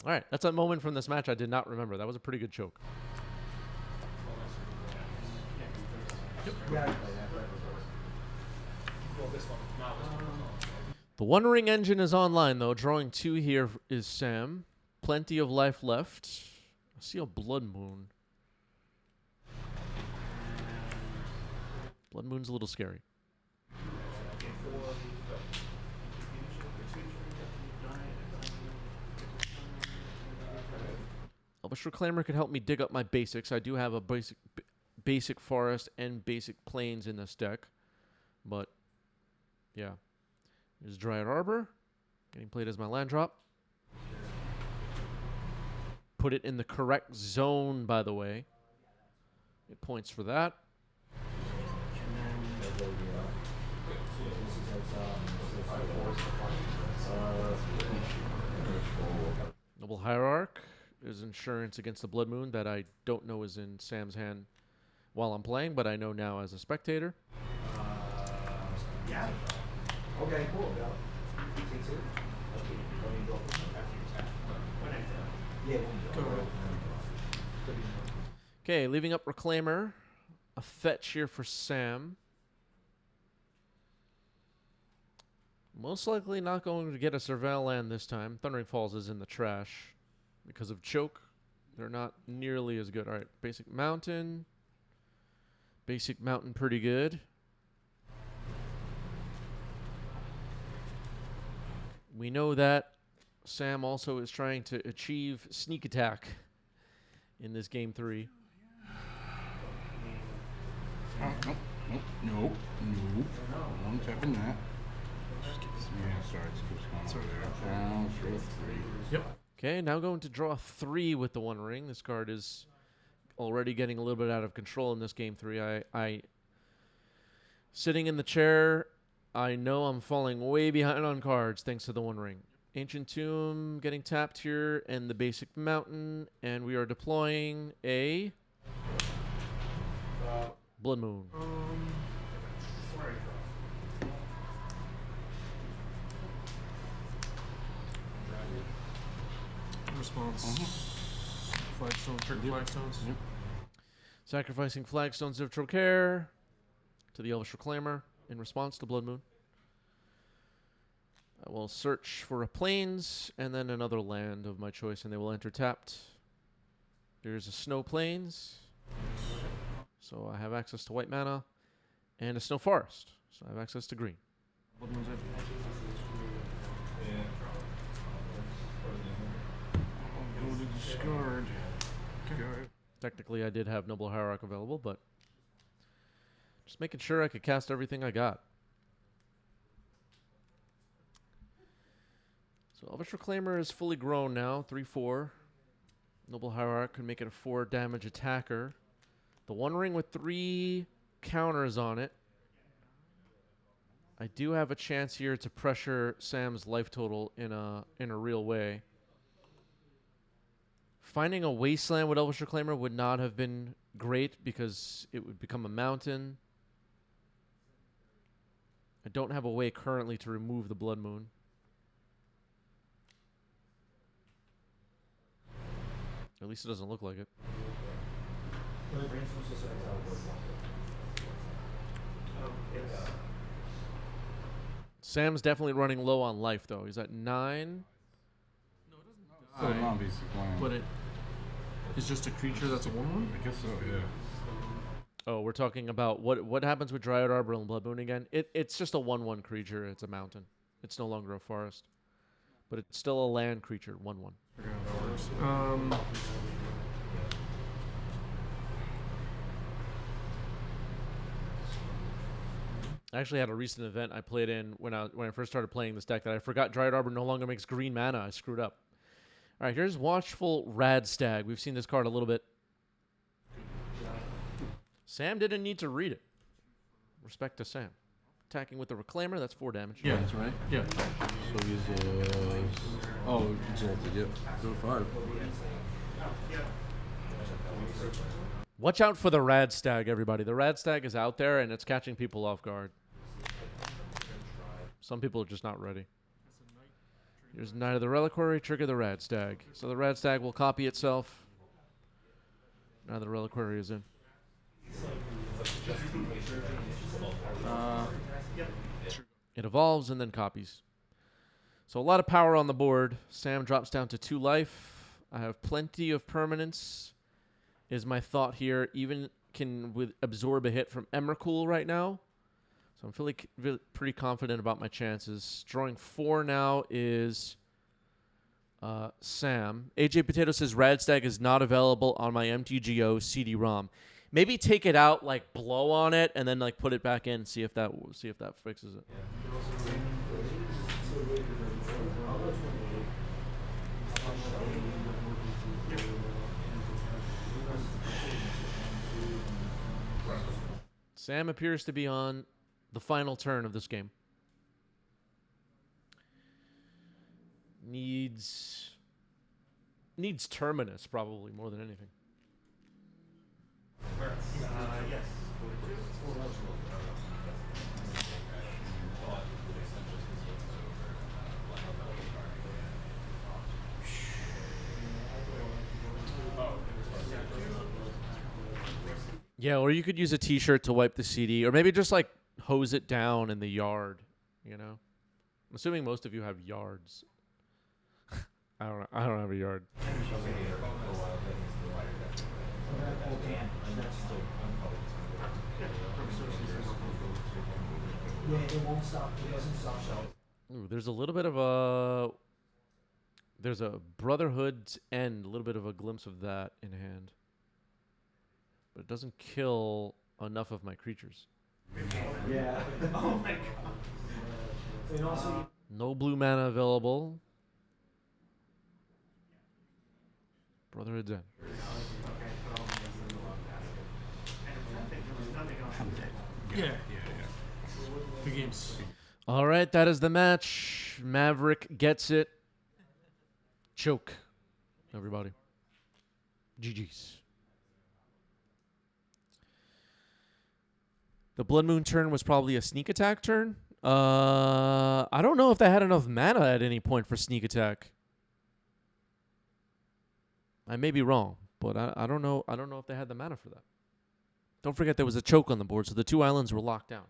All right, that's a moment from this match I did not remember. That was a pretty good choke. The One Ring engine is online, though. Drawing 2 here is Sam. Plenty of life left. I see a Blood Moon. Blood Moon's a little scary. Elvish Reclaimer could help me dig up my basics. I do have a basic forest and basic plains in this deck. But, yeah. Here's Dryad Arbor. Getting played as my land drop. put it in the correct zone, by the way. Get points for that. Noble Hierarch is insurance against the Blood Moon that I don't know is in Sam's hand while I'm playing, but I know now as a spectator. Yeah. Okay, cool. Okay, leaving up Reclaimer. A fetch here for Sam. Most likely not going to get a Surveil land this time. Thundering Falls is in the trash because of choke. They're not nearly as good. All right, Basic Mountain. Basic Mountain pretty good. We know that Sam also is trying to achieve sneak attack in this game 3. Oh, nope. I'm tapping that. Yeah, sorry, it's going over there. Down, draw 3. Yep. Okay, now going to draw 3 with the One Ring. This card is already getting a little bit out of control in this game 3. I sitting in the chair, I know I'm falling way behind on cards thanks to the One Ring. Ancient Tomb getting tapped here, and the Basic Mountain, and we are deploying a Blood Moon. Response. Flagstone, trigger flagstones. Yep. Sacrificing Flagstones of Trocaire to the Elvish Reclaimer in response to Blood Moon. I will search for a Plains and then another land of my choice, and they will enter tapped. There's a Snow Plains, so I have access to white mana, and a Snow Forest, so I have access to green. Blood Moon's Go to discard. Technically, I did have Noble Hierarch available, but just making sure I could cast everything I got. So Elvish Reclaimer is fully grown now, 3/4. Noble Hierarch can make it a 4 damage attacker. The One Ring with 3 counters on it. I do have a chance here to pressure Sam's life total in a real way. Finding a Wasteland with Elvish Reclaimer would not have been great because it would become a mountain. I don't have a way currently to remove the Blood Moon. At least it doesn't look like it. Sam's definitely running low on life, though. He's at 9. So non-basic land. But it is just a creature that's a 1/1? I guess so, yeah. Oh, we're talking about what happens with Dryad Arbor and Blood Moon again? It's just a 1/1 creature. It's a mountain. It's no longer a forest. But it's still a land creature, 1/1. I actually had a recent event I played in when I first started playing this deck that I forgot Dryad Arbor no longer makes green mana. I screwed up. All right, here's Watchful Radstag. We've seen this card a little bit. Sam didn't need to read it. Respect to Sam. Attacking with the Reclaimer, that's 4 damage. Yeah, that's right. Yeah. So he's exalted, yep. Go 5. Watch out for the Radstag, everybody. The Radstag is out there, and it's catching people off guard. Some people are just not ready. Here's Knight of the Reliquary, trigger the Radstag. So the Radstag will copy itself. Now the Reliquary is in. It evolves and then copies. So a lot of power on the board. Sam drops down to 2 life. I have plenty of permanence, is my thought here. Even can absorb a hit from Emrakul right now. So I'm feeling pretty confident about my chances. Drawing 4 now is Sam. AJ Potato says Radstag is not available on my MTGO CD-ROM. Maybe take it out, like blow on it, and then like put it back in. See if that fixes it. Sam appears to be on the final turn of this game. Needs Terminus probably more than anything. Yes. Yeah, or you could use a T-shirt to wipe the CD, or maybe just like hose it down in the yard. You know, I'm assuming most of you have yards. I don't have a yard. Yeah, it won't stop. It doesn't stop. Ooh, there's a little bit of a. There's a Brotherhood's End, a little bit of a glimpse of that in hand. But it doesn't kill enough of my creatures. Yeah. Oh my god. No blue mana available. Brotherhood's End. Yeah. The game's. All right, that is the match. Maverick gets it. Choke, everybody. GG's. The Blood Moon turn was probably a sneak attack turn. I don't know if they had enough mana at any point for sneak attack. I may be wrong, but I don't know. I don't know if they had the mana for that. Don't forget there was a choke on the board, so the 2 islands were locked down.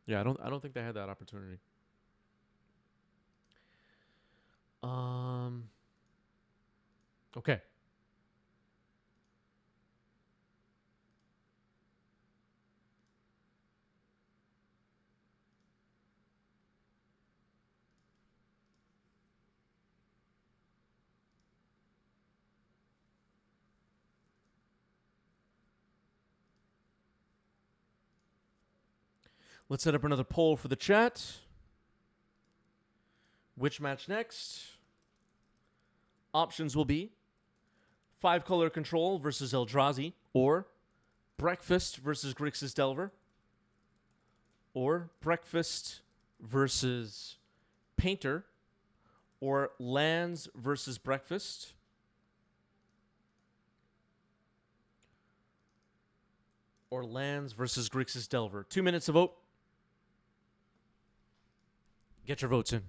Yeah, I don't think they had that opportunity. Okay. Let's set up another poll for the chat. Which match next? Options will be 5-color Control versus Eldrazi, or Breakfast versus Grixis Delver, or Breakfast versus Painter, or Lands versus Breakfast, or Lands versus Grixis Delver. 2 minutes to vote. Get your votes in.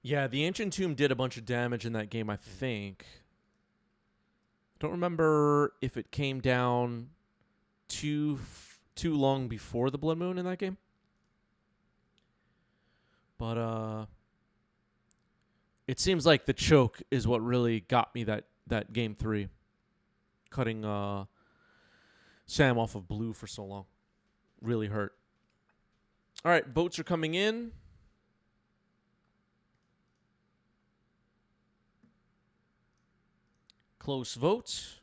Yeah, the Ancient Tomb did a bunch of damage in that game, I think. Don't remember if it came down too long before the Blood Moon in that game. But it seems like the choke is what really got me that game 3. Cutting Sam off of blue for so long. Really hurt. All right, votes are coming in. Close votes.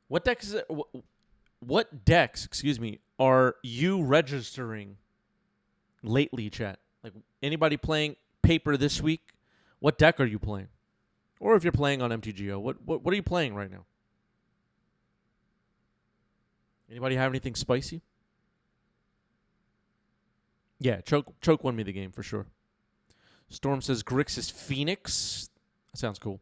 What decks? What decks? Excuse me. Are you registering lately, chat? Like anybody playing paper this week? What deck are you playing? Or if you're playing on MTGO, what are you playing right now? Anybody have anything spicy? Yeah, choke won me the game for sure. Storm says Grixis Phoenix. That sounds cool.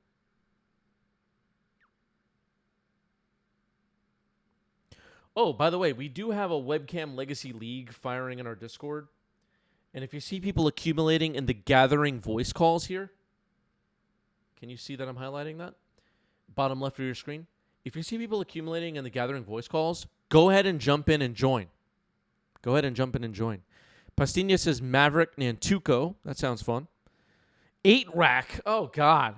Oh, by the way, we do have a webcam Legacy League firing in our Discord. And if you see people accumulating in the gathering voice calls here, can you see that I'm highlighting that? Bottom left of your screen. If you see people accumulating in the gathering voice calls, go ahead and jump in and join. Go ahead and jump in and join. Pastina says Maverick Nantuko. That sounds fun. 8-rack. Oh, God.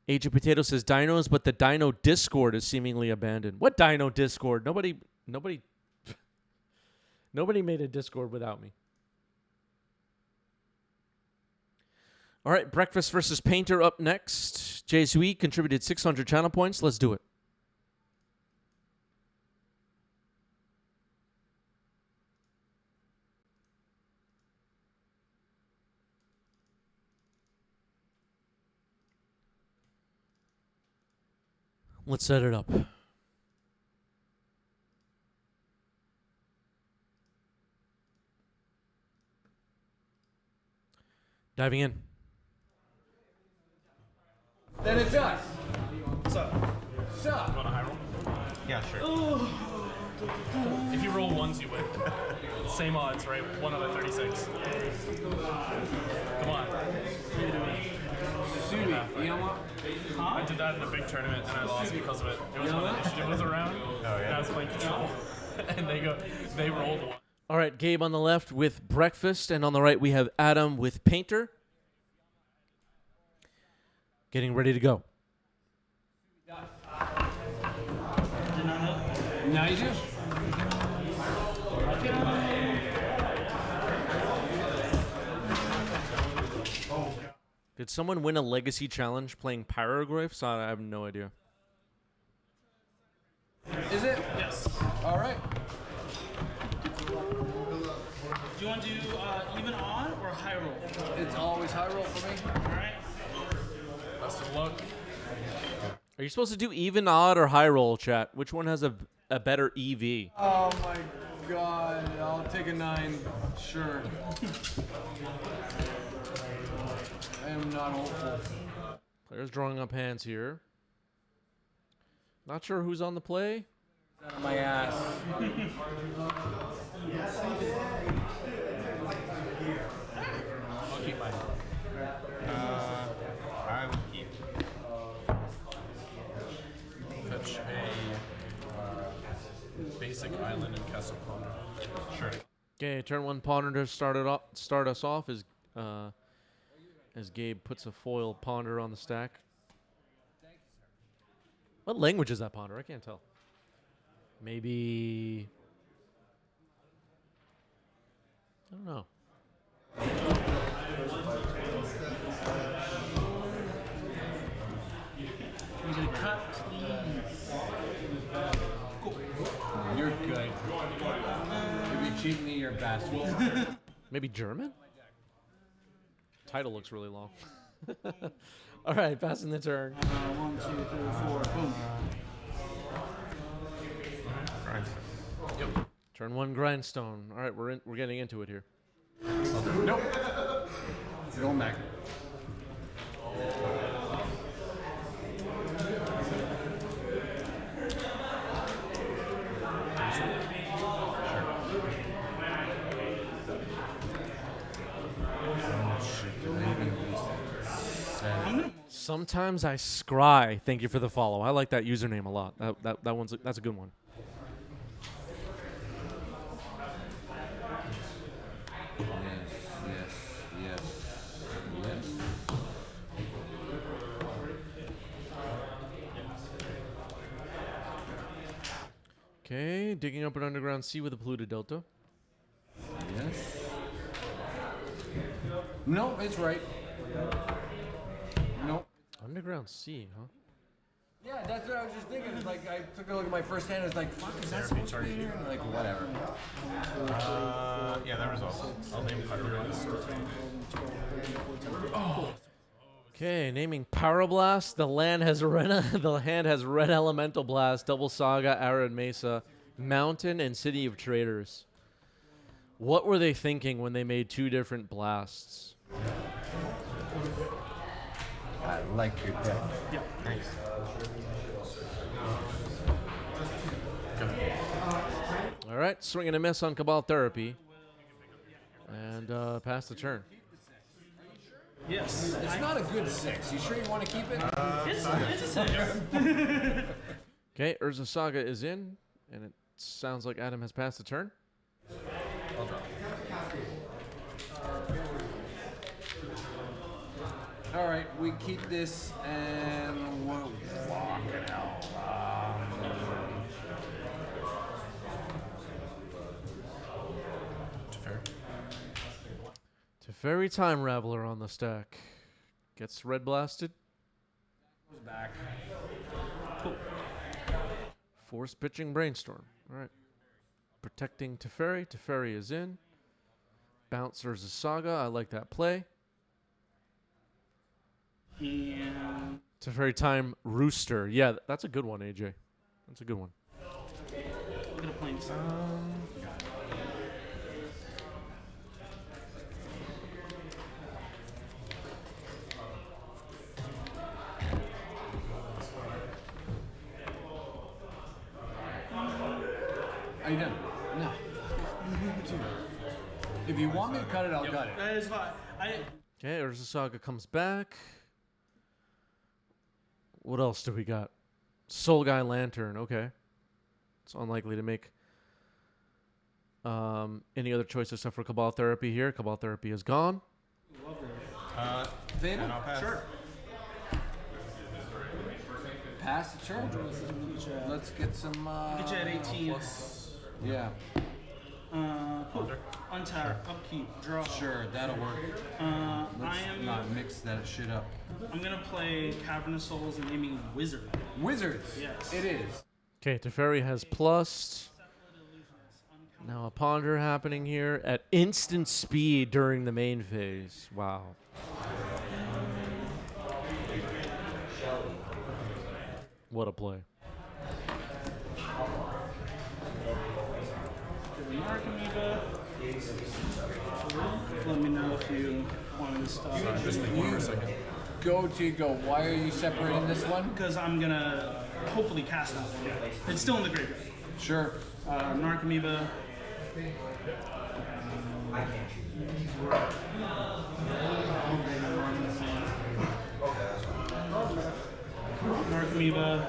Age of Potato says Dinos, but the Dino Discord is seemingly abandoned. What Dino Discord? Nobody made a Discord without me. All right, Breakfast versus Painter up next. Jay Sui contributed 600 channel points. Let's do it. Let's set it up. Diving in. Then it's us. What's up? What's up? You want a high roll? Yeah, sure. If you roll ones, you win. Same odds, right? 1 out of 36. Come on. You know what? I did that in a big tournament and I lost because of it. It was when the initiative was around. And I was playing control. And they rolled one. All right, Gabe on the left with Breakfast, and on the right we have Adam with Painter. Getting ready to go. Now you do. Did someone win a legacy challenge playing Pyroglyphs? I have no idea. Is it? Yes. All right. Do you want to do even odd or high roll? It's always high roll for me. All right. Best of luck. Are you supposed to do even, odd, or high roll, chat? Which one has a better EV? Oh my God! I'll take a 9. Sure. I am not hopeful. Players drawing up hands here. Not sure who's on the play. Out of my ass. I'll keep mine. I will keep. Fetch a basic island and castle ponder. Sure. Okay, turn 1 Ponder to start us off as Gabe puts a foil Ponder on the stack. What language is that Ponder? I can't tell. Maybe... I don't know. You get a cut, please. You're good. If you cheat me, you're a bastard. Maybe German? Title looks really long. All right, passing the turn. 1, 2, 3, 4, boom. Yep. Turn 1 Grindstone. All right, we're getting into it here. Nope. Going back. Sometimes I scry. Thank you for the follow. I like that username a lot. That's a good one. Yes. Okay, digging up an underground sea with a polluted delta. Yes. No, it's right. Nope. Underground sea, huh? Yeah, that's what I was just thinking. It's like I took a look at my first hand. It's like, fuck, is that supposed to be here? And like, whatever. Yeah, that resolves. I'll name Pyroglyphs. Okay, naming Pyroblast. The hand has Red Elemental Blast, Double Saga, Arid Mesa, Mountain, and City of Traders. What were they thinking when they made 2 different blasts? I like your deck. Yeah. Nice. All right, swing and a miss on Cabal Therapy. And pass the turn. Yes. It's not a good 6. You sure you want to keep it? It's a 6. Okay, Urza Saga is in, and it sounds like Adam has passed the turn. I'll drop. All right, we keep this and we're walking out. Teferi Time Raveler on the stack. Gets red blasted. Goes back. Force pitching Brainstorm. All right. Protecting Teferi. Teferi is in. Bouncers a Saga. I like that play. And Teferi Time Rooster. Yeah, that's a good one, AJ. That's a good one. I'm gonna play this. Are you done? No. If you want me to cut it, I'll cut it. That is fine. Okay, Urza Saga comes back. What else do we got? Soul Guy Lantern. Okay. It's unlikely to make any other choice except for Cabal Therapy here. Cabal Therapy is gone. Fatal? And I'll pass. Sure. Pass the turn. Let's get some. Get you at 18. Yeah. Cool. Untap, upkeep, draw. Sure, that'll work. Let's not mix that shit up. I'm gonna play Cavernous Souls and naming Wizard. Wizards. Yes. It is. Okay, Teferi has plus. Now a ponder happening here at instant speed during the main phase. Wow. What a play. Let me know if you want to stop. Just think one for a second. Go, Tigo. Why are you separating this one? Because I'm gonna hopefully cast that one. It's still in the graveyard. Sure. Narcomoeba. Narcomoeba.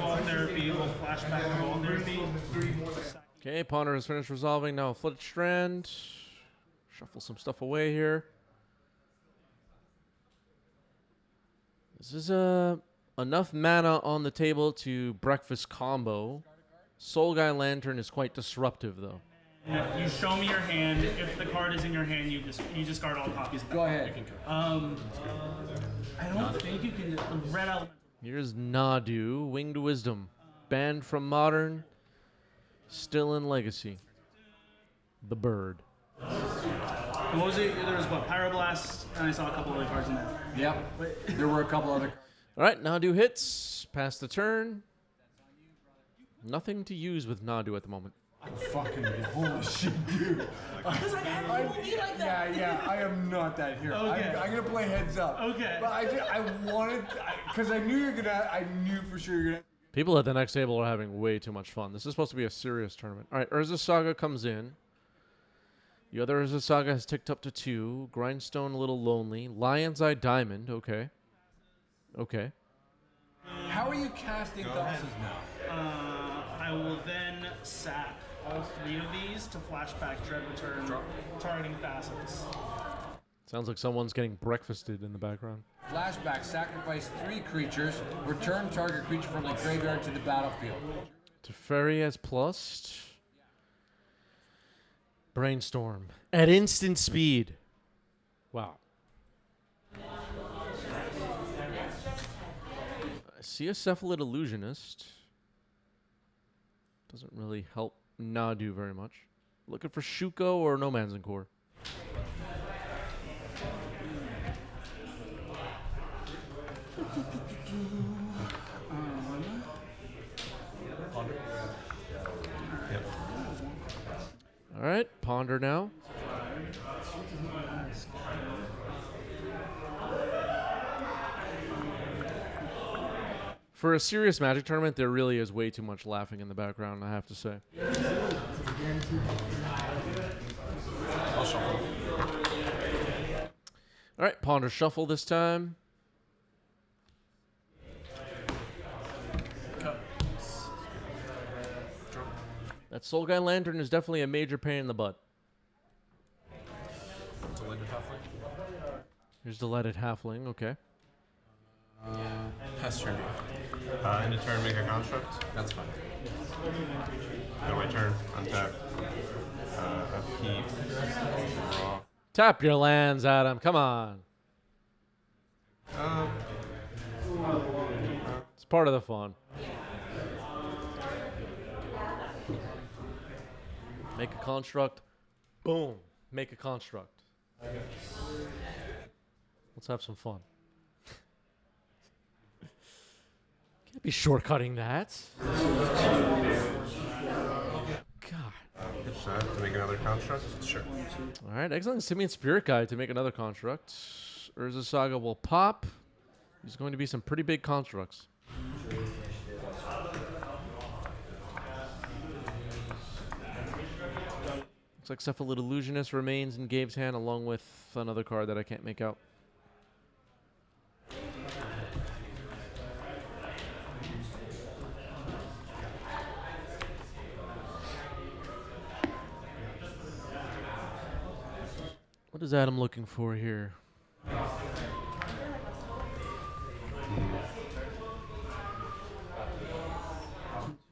Ball therapy. We'll flashback to ball therapy. Okay, Ponder has finished resolving. Now Flooded Strand. Shuffle some stuff away here. This is enough mana on the table to breakfast combo. Soul Guy Lantern is quite disruptive, though. You show me your hand. If the card is in your hand, you discard all copies. Go ahead. I don't think you can. Red Element. Here's Nadu, Winged Wisdom. Banned from Modern. Still in Legacy. The Bird. And what was it? There was what? Pyroblast, and I saw a couple other cards in there. Yep. There were a couple other. All right, Nadu hits. Pass the turn. Nothing to use with Nadu at the moment. Fucking holy shit, dude. Yeah, I am not that hero. Okay. I'm gonna play heads up. Okay. But I wanted, because I knew for sure you're gonna. People at the next table are having way too much fun. This is supposed to be a serious tournament. All right, Urza Saga comes in. The other Urza Saga has ticked up to 2. Grindstone a little lonely. Lion's Eye Diamond, okay. Okay. How are you casting tosses now? I will then sack all 3 of these to flashback Dread Return, targeting passives. Sounds like someone's getting breakfasted in the background. Flashback, sacrifice 3 creatures, return target creature from the graveyard to the battlefield. Teferi has plussed. Brainstorm. At instant speed. Wow. I see a Cephalid Illusionist. Doesn't really help Nadu very much. Looking for Shuko or No Man's Encore. All right, Ponder now. For a serious Magic tournament, there really is way too much laughing in the background, I have to say. I'll shuffle. All right, Ponder shuffle this time. That Soul Guy Lantern is definitely a major pain in the butt. Delighted Halfling. Here's Delighted Halfling, okay. Pass turn. End of turn, make a construct. That's fine. Go my turn. Untap. Upkeep. Draw. Tap your lands, Adam. Come on. It's part of the fun. Make a construct. Boom. Make a construct. Let's have some fun. Can't be shortcutting that. God. Good shot to make another construct? Sure. All right, excellent. Simian Spirit Guide to make another construct. Urza Saga will pop. There's going to be some pretty big constructs. Looks like Cephalid Illusionist remains in Gabe's hand along with another card that I can't make out. What is Adam looking for here?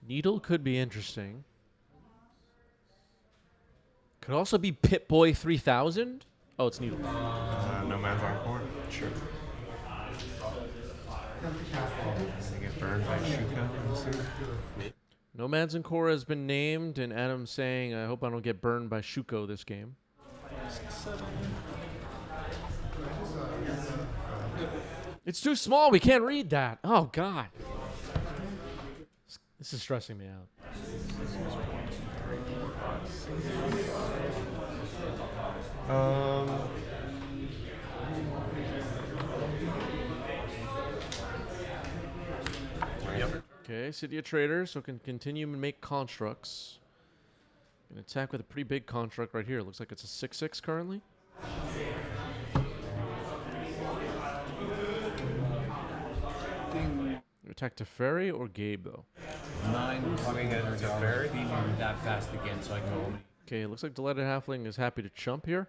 Needle could be interesting. Could also be Pip-Boy 3000. Oh, it's Needle. No Man's Encore? Sure. They get burned by Shuka. Nomads and Core has been named, and Adam's saying, I hope I don't get burned by Shuko this game. It's too small. We can't read that. Oh, God. This is stressing me out. Okay, City of Traders, so can continue and make constructs. Can attack with a pretty big construct right here. Looks like it's a 6/6 currently. Attack Teferi or Gabe, though? 9 coming at Teferi. That fast again, so I can go. Okay, looks like Delighted Halfling is happy to chump here.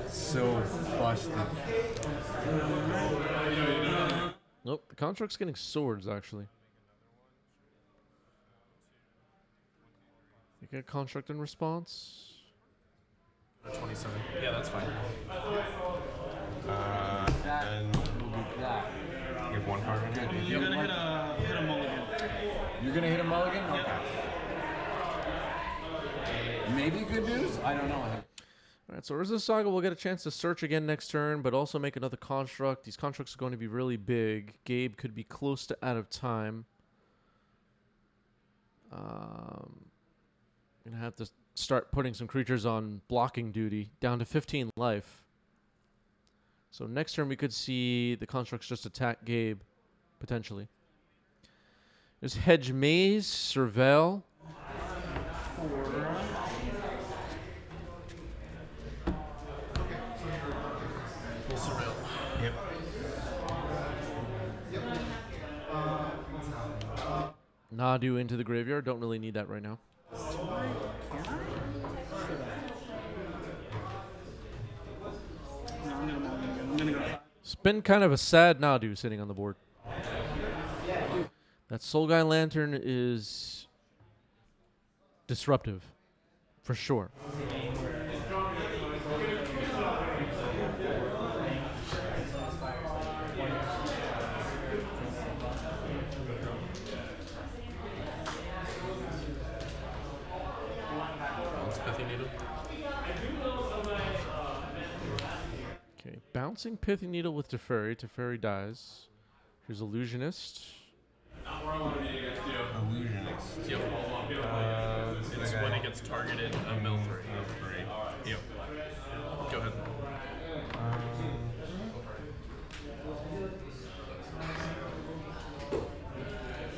So busted. Nope, the construct's getting swords, actually. You get a construct in response? 27. Yeah, that's fine. And you have one card in here? You're gonna hit a mulligan. You're gonna hit a mulligan? Okay. Maybe good news? I don't know. Alright, so Urza Saga will get a chance to search again next turn, but also make another construct. These constructs are going to be really big. Gabe could be close to out of time. Gonna have to start putting some creatures on blocking duty, down to 15 life. So next turn we could see the constructs just attack Gabe, potentially. There's Hedge Maze, Surveil. Yep. Nadu into the graveyard. Don't really need that right now. It's been kind of a sad Nadu sitting on the board. That Soul Guy Lantern is disruptive, for sure. Okay, bouncing Pithy Needle with Teferi. Teferi dies. Here's Illusionist. Illusionist. Yep. It's when it gets targeted, a mill 3. Yep. Go ahead.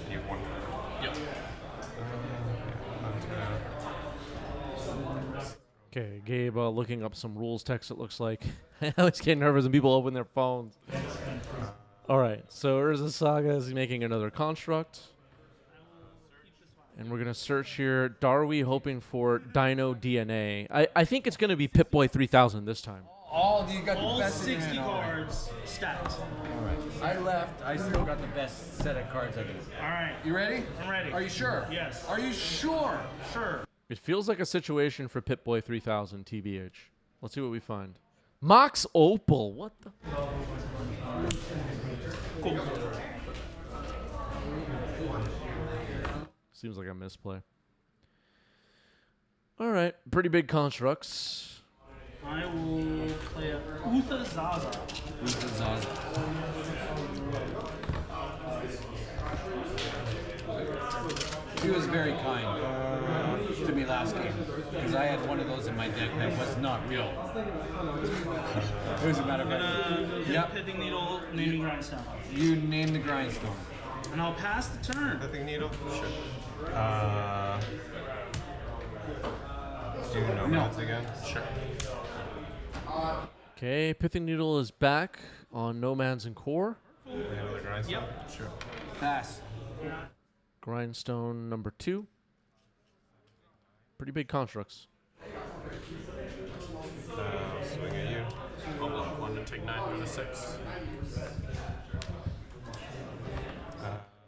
You have one. Yep. Okay, Gabe looking up some rules text, it looks like. I always get nervous when people open their phones. Alright, so Urza Saga is making another construct. And we're going to search here. Darwi hoping for Dino DNA. I think it's going to be Pip-Boy 3000 this time. You got All the best 60 cards stacked. All right. I left. I still got the best set of cards I can. All right. You ready? I'm ready. Are you sure? Yes. Are you sure? Sure. It feels like a situation for Pip-Boy 3000 TBH. Let's see what we find. Mox Opal. What the? Cool. Seems like a misplay. All right, pretty big constructs. I will play a Utha Zaza. Utha Zaza. He was very kind to me last game because I had one of those in my deck that was not real. It was a matter of fact. Yep. Pithing Needle, naming Grindstone. You name the Grindstone. And I'll pass the turn. Pithing Needle? Sure. Do Nomads again? Sure. Okay, Pithing Needle is back on Nomads and Core. Another Grindstone? Yep. Sure. Pass. Grindstone number 2. Pretty big constructs. Swing at you. I'll block 1 and take 9 out of 6.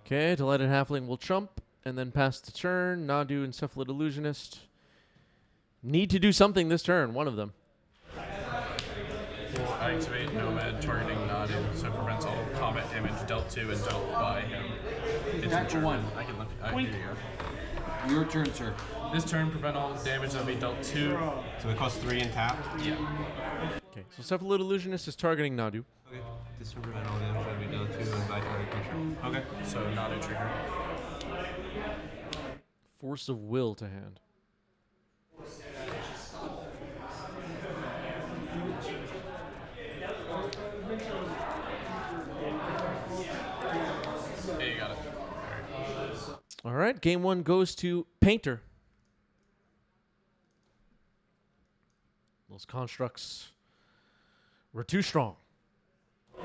Okay, Delighted Halfling will chump and then pass the turn. Nadu and Cephalid Illusionist need to do something this turn, one of them. We'll activate Nomad targeting Nadu, so it prevents all combat damage dealt to and dealt by him. It's Back to 1. I can look at Boink. here you go. Your turn, sir. This turn, prevent all damage that will be dealt to. So it costs 3 and tap? Yeah. Okay, so Cephalid Illusionist is targeting Nadu. Okay. This turn prevent all damage that will be dealt to and by target creature. Okay. So Nadu trigger. Force of Will to hand. Hey, you got it. All right, game 1 goes to Painter. Those constructs were too strong. I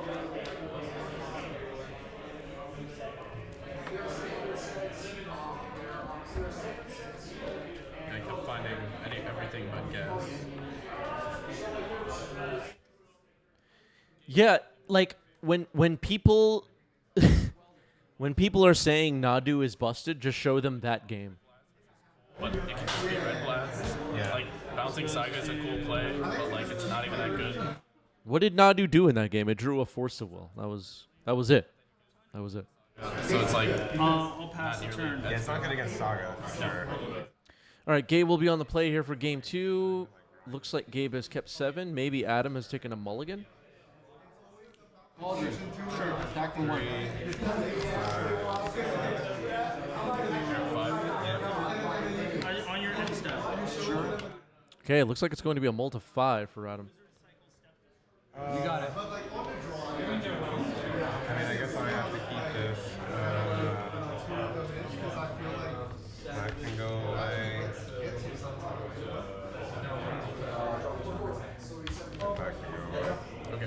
kept finding everything but gas. Yeah, like when people when people are saying Nadu is busted, just show them that game. But it can just be red blast. Yeah. Like, Bouncing Saga is a cool play, but like it's not even that good. What did Nadu do in that game? It drew a Force of Will. That was it. That was it. So it's like I'll pass the nearly. turn. Yeah, it's not good against Saga, for sure. All right, Gabe will be on the play here for game 2. Looks like Gabe has kept 7. Maybe Adam has taken a mulligan. Sure. Back to 1. On your end step. Sure. Okay, it looks like it's going to be a multi 5 for Adam. You got it. I mean, I guess I have to keep this. That can go away. That can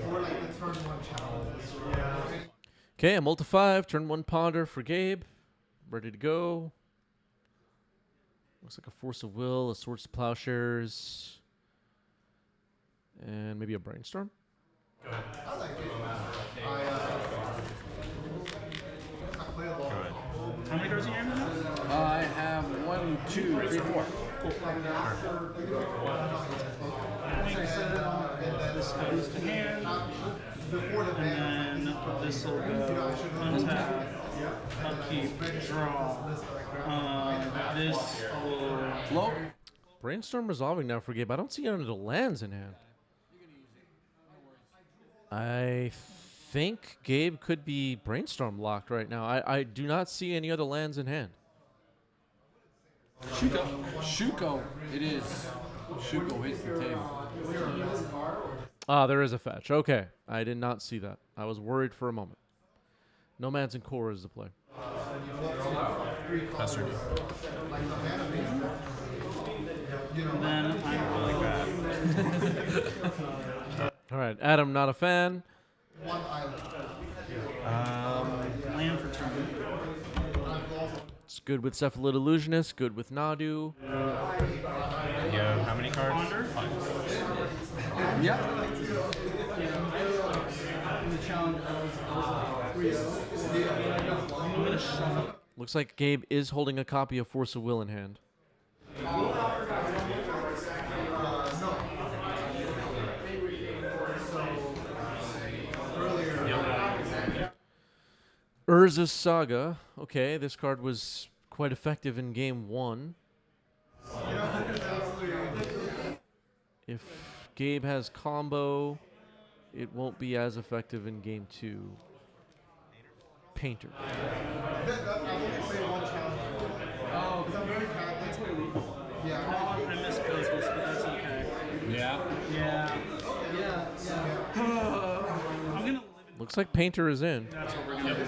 go away. Okay, a multi 5, turn 1 ponder for Gabe. Ready to go. Looks like a Force of Will, a Swords to Plowshares, and maybe a Brainstorm. Go ahead. How many cards are you in now? I have 1, 2, 3, 4. This goes to hand. And then this will go untap, upkeep, draw. This will. Low. Brainstorm resolving now for Gabe. I don't see any of the lands in hand. I think Gabe could be Brainstorm locked right now. I do not see any other lands in hand. Shuko. It is. Shuko hits the table. Ah, there is a fetch. Okay. I did not see that. I was worried for a moment. Nomads and Core is the play. That's your deal. Then I will. All right. Adam, not a fan. Land for turn. It's good with Cephalid Illusionist. Good with Nadu. Yeah, how many cards? Ponder. Yep. I'm gonna shuffle. Looks like Gabe is holding a copy of Force of Will in hand. Urza's Saga. Okay, this card was quite effective in game 1. If Gabe has combo, it won't be as effective in game 2. Painter. I've only played one challenge. Oh, because I'm very confident. Yeah. I missed Christmas, but that's okay. Yeah. Yeah. I'm gonna live in Looks like Painter is in. that's what we're gonna do.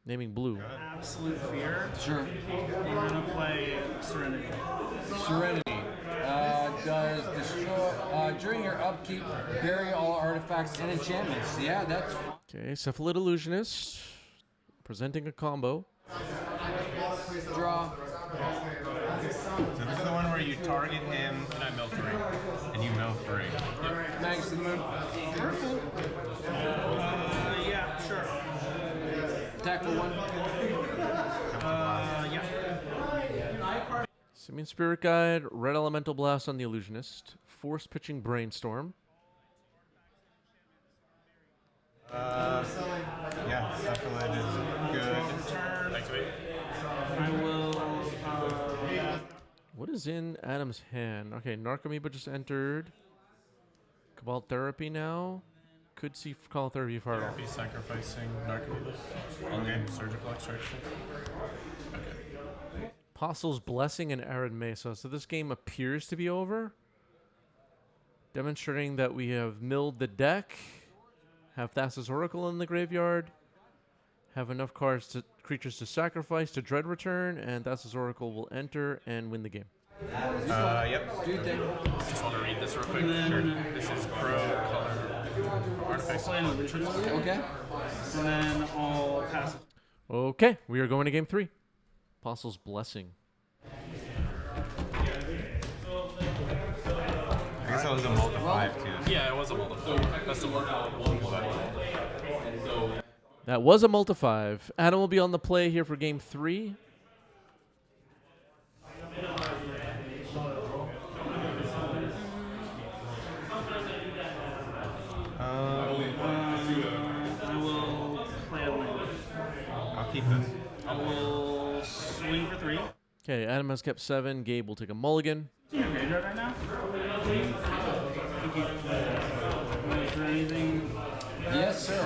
Naming blue. Absolute fear. Sure. We're gonna play Serenity. Serenity. Does destroy during your upkeep, bury all artifacts and enchantments. Yeah, that's Okay, Cephalid Illusionist. Presenting a combo. draw. So this is the one where you target him and I mill 3. And you mill 3. Mags to the moon. Yeah, sure. Attack for 1. Yeah. Simian Spirit Guide, Red Elemental Blast on the Illusionist, Force Pitching Brainstorm. Yeah, Cephalid is good. Activate. I will. What is in Adam's hand? Okay, Narcomoeba just entered. Cabal Therapy now. Could see Cabal Therapy far off. Be sacrificing Narcomoeba. Okay, surgical extraction. Okay. Apostle's Blessing and Arid Mesa. So this game appears to be over. Demonstrating that we have milled the deck, have Thassa's Oracle in the graveyard, have enough creatures to sacrifice to Dread Return, and Thassa's Oracle will enter and win the game. Yep. Do you think? Just want to read this real quick. Sure. This is pro color artifacts. Okay. And then I'll pass it. Okay, we are going to game 3. Apostle's Blessing. I guess that was a multi 5 too. Yeah, it was a multiple. That's the one. That was a multi 5. Adam will be on the play here for game 3. I will play a win. I'll keep this. I will swing for 3. Okay, Adam has kept 7. Gabe will take a mulligan. Yeah, graveyard right now? Thank you. Is there anything? Yes, sir.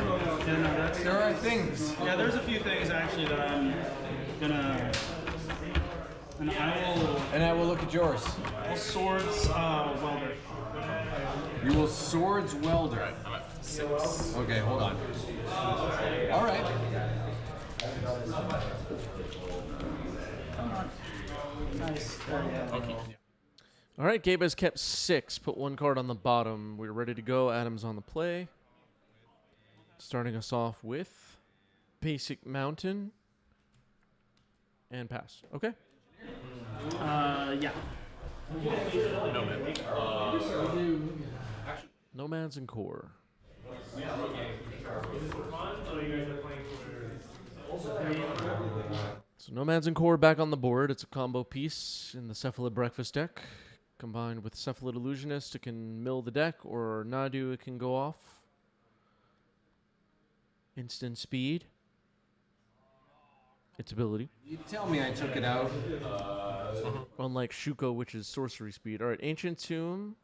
Yeah, no, that's. There are things. Yeah, there's a few things actually that I'm gonna. And I will look at yours. I'll swords welder. You will swords welder. I'm at 6. Okay, hold on. All right. Nice. Okay. All right, Gabe has kept 6. Put 1 card on the bottom. We're ready to go. Adam's on the play. Starting us off with Basic Mountain and pass. Okay. Yeah. Nomads and Core. So Nomads and Core back on the board. It's a combo piece in the Cephalid Breakfast deck. Combined with Cephalid Illusionist, it can mill the deck, or Nadu, it can go off. Instant speed. Its ability. You tell me I took it out. Unlike Shuko, which is sorcery speed. Alright, Ancient Tomb.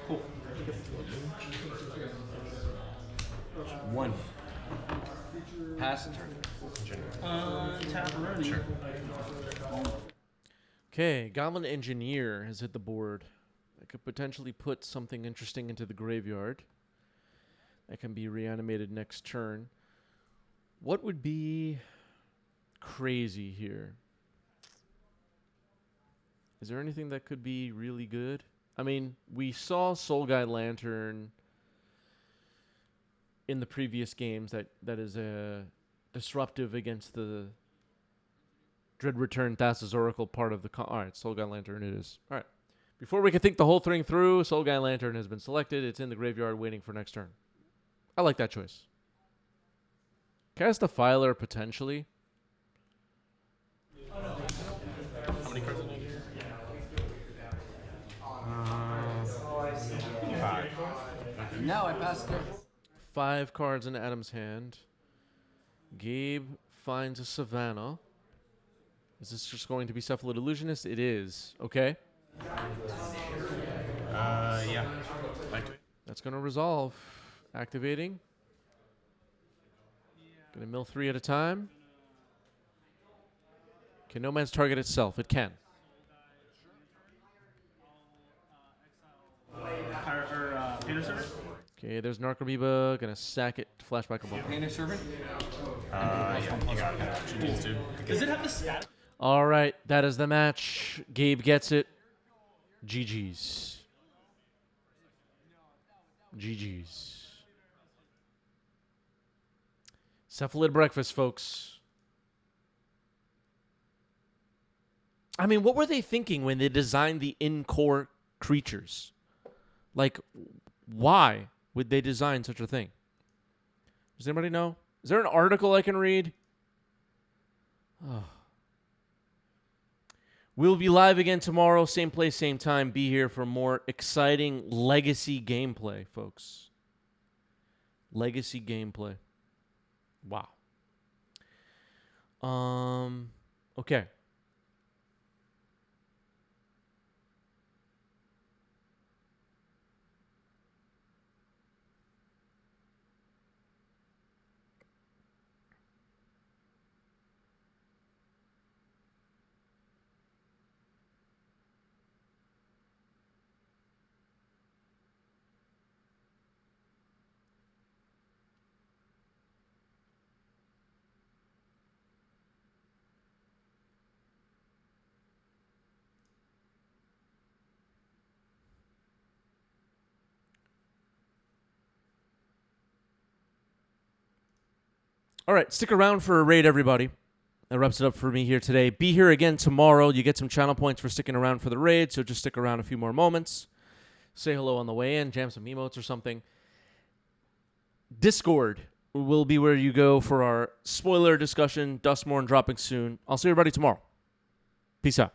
Cool. 1. Pass the turn. Tap Rooney. Sure. Okay, Goblin Engineer has hit the board. That could potentially put something interesting into the graveyard. That can be reanimated next turn. What would be crazy here? Is there anything that could be really good? I mean, we saw Soul Guide Lantern in the previous games that is disruptive against the Dread Return Thassa's Oracle part of the... Alright, Soul Guide Lantern it is. Alright. Before we can think the whole thing through, Soul Guide Lantern has been selected. It's in the graveyard waiting for next turn. I like that choice. Cast a Filer, potentially. How many cards in here? 5. Now I pass the turn. 5 cards in Adam's hand. Gabe, finds a Savannah. Is this just going to be Cephalid Illusionist? It is. Okay. Yeah. Like That's going to resolve. Activating. Going to mill 3 at a time. Can no man's target itself? It can. Painter Servant? Okay, there's Narcomoeba. Going to sack it. Flashback a bumper. Painter Servant? yeah, you got it. She needs to. Does it have the stat? All right, that is the match. Gabe gets it. GG's. GG's. Cephalid breakfast, folks. I mean, what were they thinking when they designed the in-core creatures? Like, why would they design such a thing? Does anybody know? Is there an article I can read? Oh. We'll be live again tomorrow, same place, same time. Be here for more exciting legacy gameplay, folks. Legacy gameplay. Wow. Okay. All right, stick around for a raid, everybody. That wraps it up for me here today. Be here again tomorrow. You get some channel points for sticking around for the raid, so just stick around a few more moments. Say hello on the way in, jam some emotes or something. Discord will be where you go for our spoiler discussion. Dustmorn dropping soon. I'll see everybody tomorrow. Peace out.